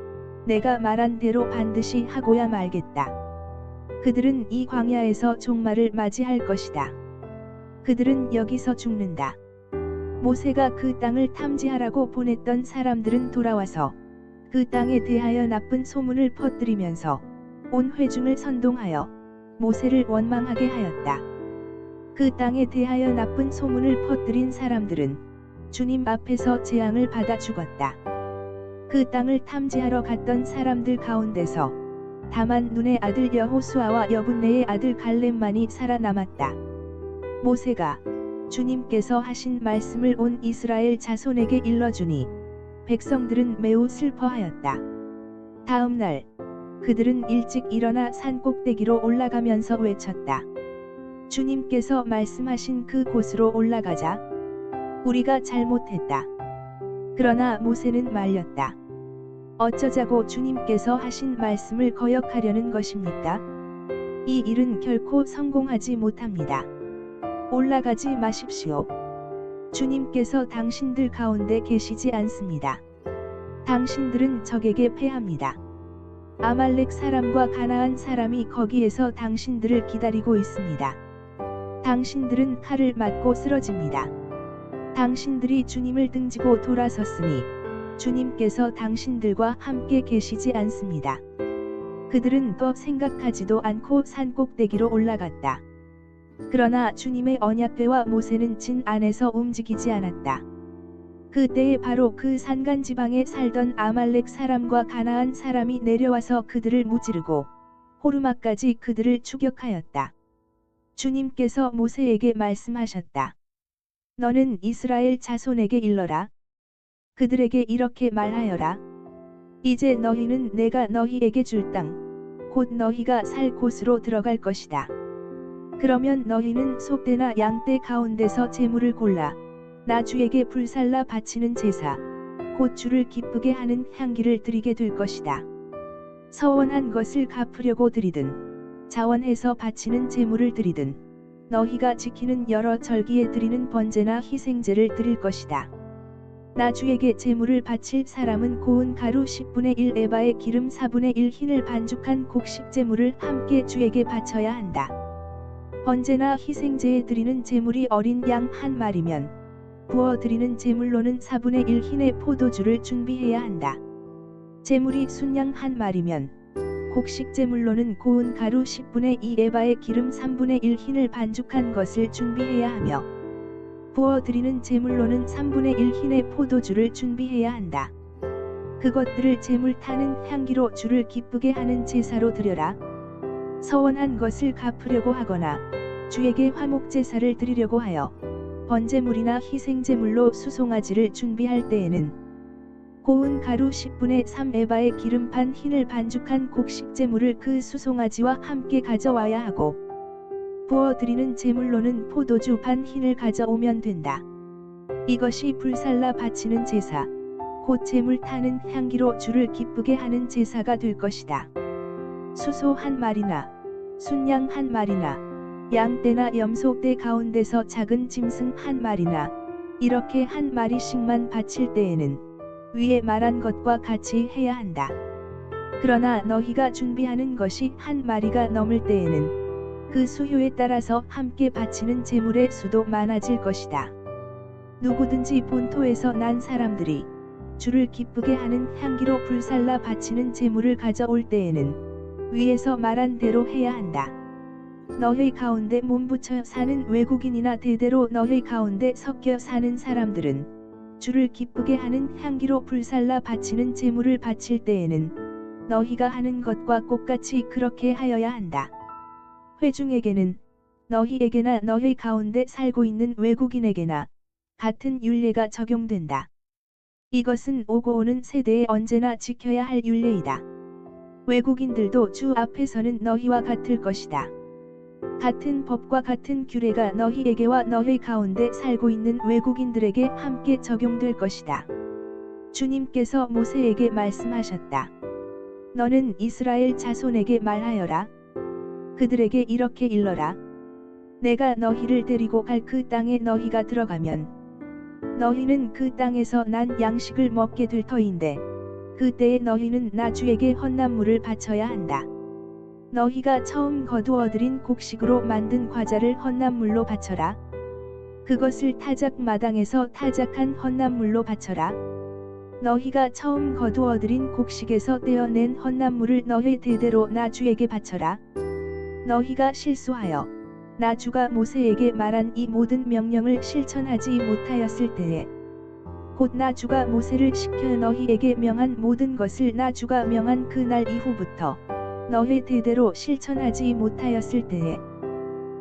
내가 말한 대로 반드시 하고야 말겠다. 그들은 이 광야에서 종말을 맞이할 것이다. 그들은 여기서 죽는다. 모세가 그 땅을 탐지하라고 보냈던 사람들은 돌아와서 그 땅에 대하여 나쁜 소문을 퍼뜨리면서 온 회중을 선동하여 모세를 원망하게 하였다. 그 땅에 대하여 나쁜 소문을 퍼뜨린 사람들은 주님 앞에서 재앙을 받아 죽었다. 그 땅을 탐지하러 갔던 사람들 가운데서 다만 눈의 아들 여호수아와 여분네의 아들 갈렙만이 살아남았다. 모세가 주님께서 하신 말씀을 온 이스라엘 자손에게 일러주니 백성들은 매우 슬퍼하였다. 다음 날 그들은 일찍 일어나 산 꼭대기로 올라가면서 외쳤다. 주님께서 말씀하신 그 곳으로 올라가자. 우리가 잘못했다. 그러나 모세는 말렸다. 어쩌자고 주님께서 하신 말씀을 거역하려는 것입니까? 이 일은 결코 성공하지 못합니다. 올라가지 마십시오. 주님께서 당신들 가운데 계시지 않습니다. 당신들은 적에게 패합니다. 아말렉 사람과 가나안 사람이 거기에서 당신들을 기다리고 있습니다. 당신들은 칼을 맞고 쓰러집니다. 당신들이 주님을 등지고 돌아섰으니 주님께서 당신들과 함께 계시지 않습니다. 그들은 더 생각하지도 않고 산 꼭대기로 올라갔다. 그러나 주님의 언약궤와 모세는 진 안에서 움직이지 않았다. 그때에 바로 그 산간 지방에 살던 아말렉 사람과 가나안 사람이 내려와서 그들을 무찌르고 호르마까지 그들을 추격하였다. 주님께서 모세에게 말씀하셨다. 너는 이스라엘 자손에게 일러라. 그들에게 이렇게 말하여라. 이제 너희는 내가 너희에게 줄 땅, 곧 너희가 살 곳으로 들어갈 것이다. 그러면 너희는 소떼나 양떼 가운데서 제물을 골라 나 주에게 불살라 바치는 제사, 곧 주를 기쁘게 하는 향기를 드리게 될 것이다. 서원한 것을 갚으려고 드리든 자원해서 바치는 제물을 드리든 너희가 지키는 여러 절기에 드리는 번제나 희생제를 드릴 것이다. 나 주에게 제물을 바칠 사람은 고운 가루 10분의 1 에바에 기름 4분의 1 흰을 반죽한 곡식 제물을 함께 주에게 바쳐야 한다. 번제나 희생제에 드리는 제물이 어린 양 한 마리면 부어드리는 제물로는 4분의 1 흰의 포도주를 준비해야 한다. 제물이 순양 한 마리면 곡식 제물로는 고운 가루 10분의 2 에바에 기름 3분의 1 흰을 반죽한 것을 준비해야 하며 부어드리는 제물로는 3분의 1 흰의 포도주를 준비해야 한다. 그것들을 제물 타는 향기로 주를 기쁘게 하는 제사로 드려라. 서원한 것을 갚으려고 하거나 주에게 화목제사를 드리려고 하여 번제물이나 희생제물로 수송아지를 준비할 때에는 고운 가루 10분의 3 에바에 기름판 흰을 반죽한 곡식제물을 그 수송아지와 함께 가져와야 하고 부어드리는 제물로는 포도주 반 흰을 가져오면 된다. 이것이 불살라 바치는 제사, 곧 제물 타는 향기로 주를 기쁘게 하는 제사가 될 것이다. 수소 한 마리나 순양 한 마리나 양떼나 염소떼 가운데서 작은 짐승 한 마리나 이렇게 한 마리씩만 바칠 때에는 위에 말한 것과 같이 해야 한다. 그러나 너희가 준비하는 것이 한 마리가 넘을 때에는 그 수효에 따라서 함께 바치는 제물의 수도 많아질 것이다. 누구든지 본토에서 난 사람들이 주를 기쁘게 하는 향기로 불살라 바치는 제물을 가져올 때에는 위에서 말한 대로 해야 한다. 너희 가운데 몸붙여 사는 외국인이나 대대로 너희 가운데 섞여 사는 사람들은 주를 기쁘게 하는 향기로 불살라 바치는 제물을 바칠 때에는 너희가 하는 것과 똑같이 그렇게 하여야 한다. 회중에게는 너희에게나 너희 가운데 살고 있는 외국인에게나 같은 율례가 적용된다. 이것은 오고 오는 세대에 언제나 지켜야 할 율례이다. 외국인들도 주 앞에서는 너희와 같을 것이다. 같은 법과 같은 규례가 너희에게와 너희 가운데 살고 있는 외국인들에게 함께 적용될 것이다. 주님께서 모세에게 말씀하셨다. 너는 이스라엘 자손에게 말하여라. 그들에게 이렇게 일러라. 내가 너희를 데리고 갈 그 땅에 너희가 들어가면 너희는 그 땅에서 난 양식을 먹게 될 터인데 그때에 너희는 나 주에게 헌납물을 바쳐야 한다. 너희가 처음 거두어들인 곡식으로 만든 과자를 헌납물로 바쳐라. 그것을 타작 마당에서 타작한 헌납물로 바쳐라. 너희가 처음 거두어들인 곡식에서 떼어낸 헌납물을 너희 대대로 나 주에게 바쳐라. 너희가 실수하여 나 주가 모세에게 말한 이 모든 명령을 실천하지 못하였을 때에 곧 나 주가 모세를 시켜 너희에게 명한 모든 것을 나 주가 명한 그 날 이후부터 너희 대대로 실천하지 못하였을 때에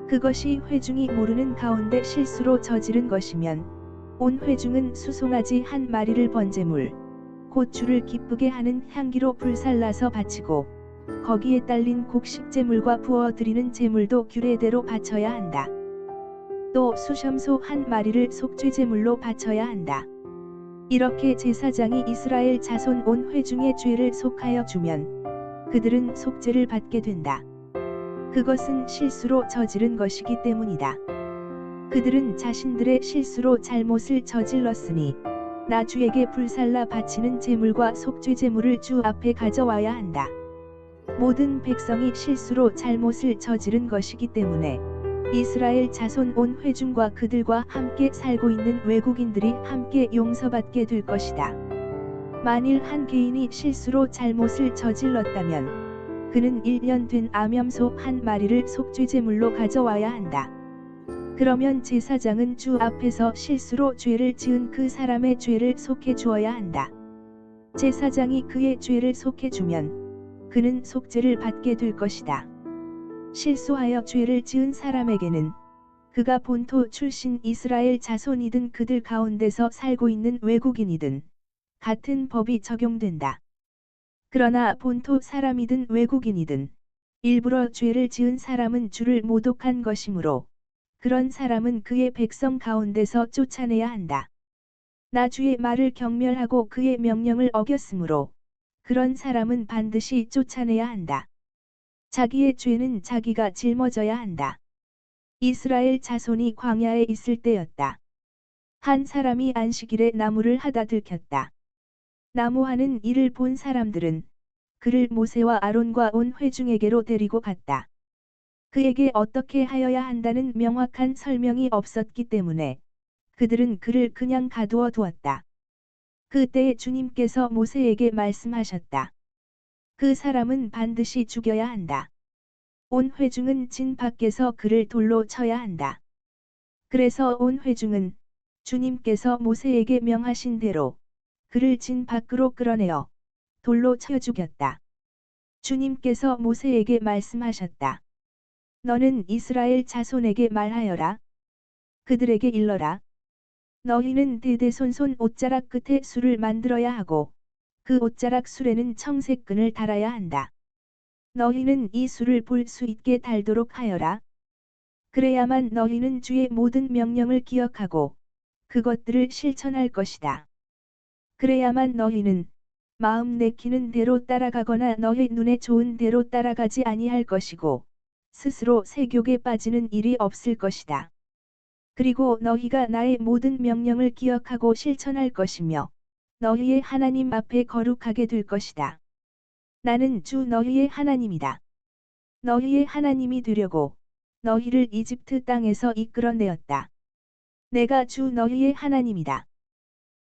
그것이 회중이 모르는 가운데 실수로 저지른 것이면 온 회중은 수송아지 한 마리를 번제물 곧 주를 기쁘게 하는 향기로 불살라서 바치고 거기에 딸린 곡식제물과 부어드리는 제물도 규례대로 바쳐야 한다. 또 수염소 한 마리를 속죄제물로 바쳐야 한다. 이렇게 제사장이 이스라엘 자손 온 회중의 죄를 속하여 주면 그들은 속죄를 받게 된다. 그것은 실수로 저지른 것이기 때문이다. 그들은 자신들의 실수로 잘못을 저질렀으니 나 주에게 불살라 바치는 제물과 속죄제물을 주 앞에 가져와야 한다. 모든 백성이 실수로 잘못을 저지른 것이기 때문에 이스라엘 자손 온 회중과 그들과 함께 살고 있는 외국인들이 함께 용서받게 될 것이다. 만일 한 개인이 실수로 잘못을 저질렀다면 그는 1년 된 암염소 한 마리를 속죄제물로 가져와야 한다. 그러면 제사장은 주 앞에서 실수로 죄를 지은 그 사람의 죄를 속해 주어야 한다. 제사장이 그의 죄를 속해 주면 그는 속죄를 받게 될 것이다. 실수하여 죄를 지은 사람에게는 그가 본토 출신 이스라엘 자손이든 그들 가운데서 살고 있는 외국인이든 같은 법이 적용된다. 그러나 본토 사람이든 외국인이든 일부러 죄를 지은 사람은 주를 모독한 것이므로 그런 사람은 그의 백성 가운데서 쫓아내야 한다. 나 주의 말을 경멸하고 그의 명령을 어겼으므로 그런 사람은 반드시 쫓아내야 한다. 자기의 죄는 자기가 짊어져야 한다. 이스라엘 자손이 광야에 있을 때였다. 한 사람이 안식일에 나무를 하다 들켰다. 나무하는 일을 본 사람들은 그를 모세와 아론과 온 회중에게로 데리고 갔다. 그에게 어떻게 하여야 한다는 명확한 설명이 없었기 때문에 그들은 그를 그냥 가두어 두었다. 그때에 주님께서 모세에게 말씀하셨다. 그 사람은 반드시 죽여야 한다. 온 회중은 진 밖에서 그를 돌로 쳐야 한다. 그래서 온 회중은 주님께서 모세에게 명하신 대로 그를 진 밖으로 끌어내어 돌로 쳐 죽였다. 주님께서 모세에게 말씀하셨다. 너는 이스라엘 자손에게 말하여라. 그들에게 일러라. 너희는 대대손손 옷자락 끝에 술을 만들어야 하고 그 옷자락 술에는 청색 끈을 달아야 한다. 너희는 이 술을 볼 수 있게 달도록 하여라. 그래야만 너희는 주의 모든 명령을 기억하고 그것들을 실천할 것이다. 그래야만 너희는 마음 내키는 대로 따라가거나 너희 눈에 좋은 대로 따라가지 아니할 것이고 스스로 세욕에 빠지는 일이 없을 것이다. 그리고 너희가 나의 모든 명령을 기억하고 실천할 것이며 너희의 하나님 앞에 거룩하게 될 것이다. 나는 주 너희의 하나님이다. 너희의 하나님이 되려고 너희를 이집트 땅에서 이끌어내었다. 내가 주 너희의 하나님이다.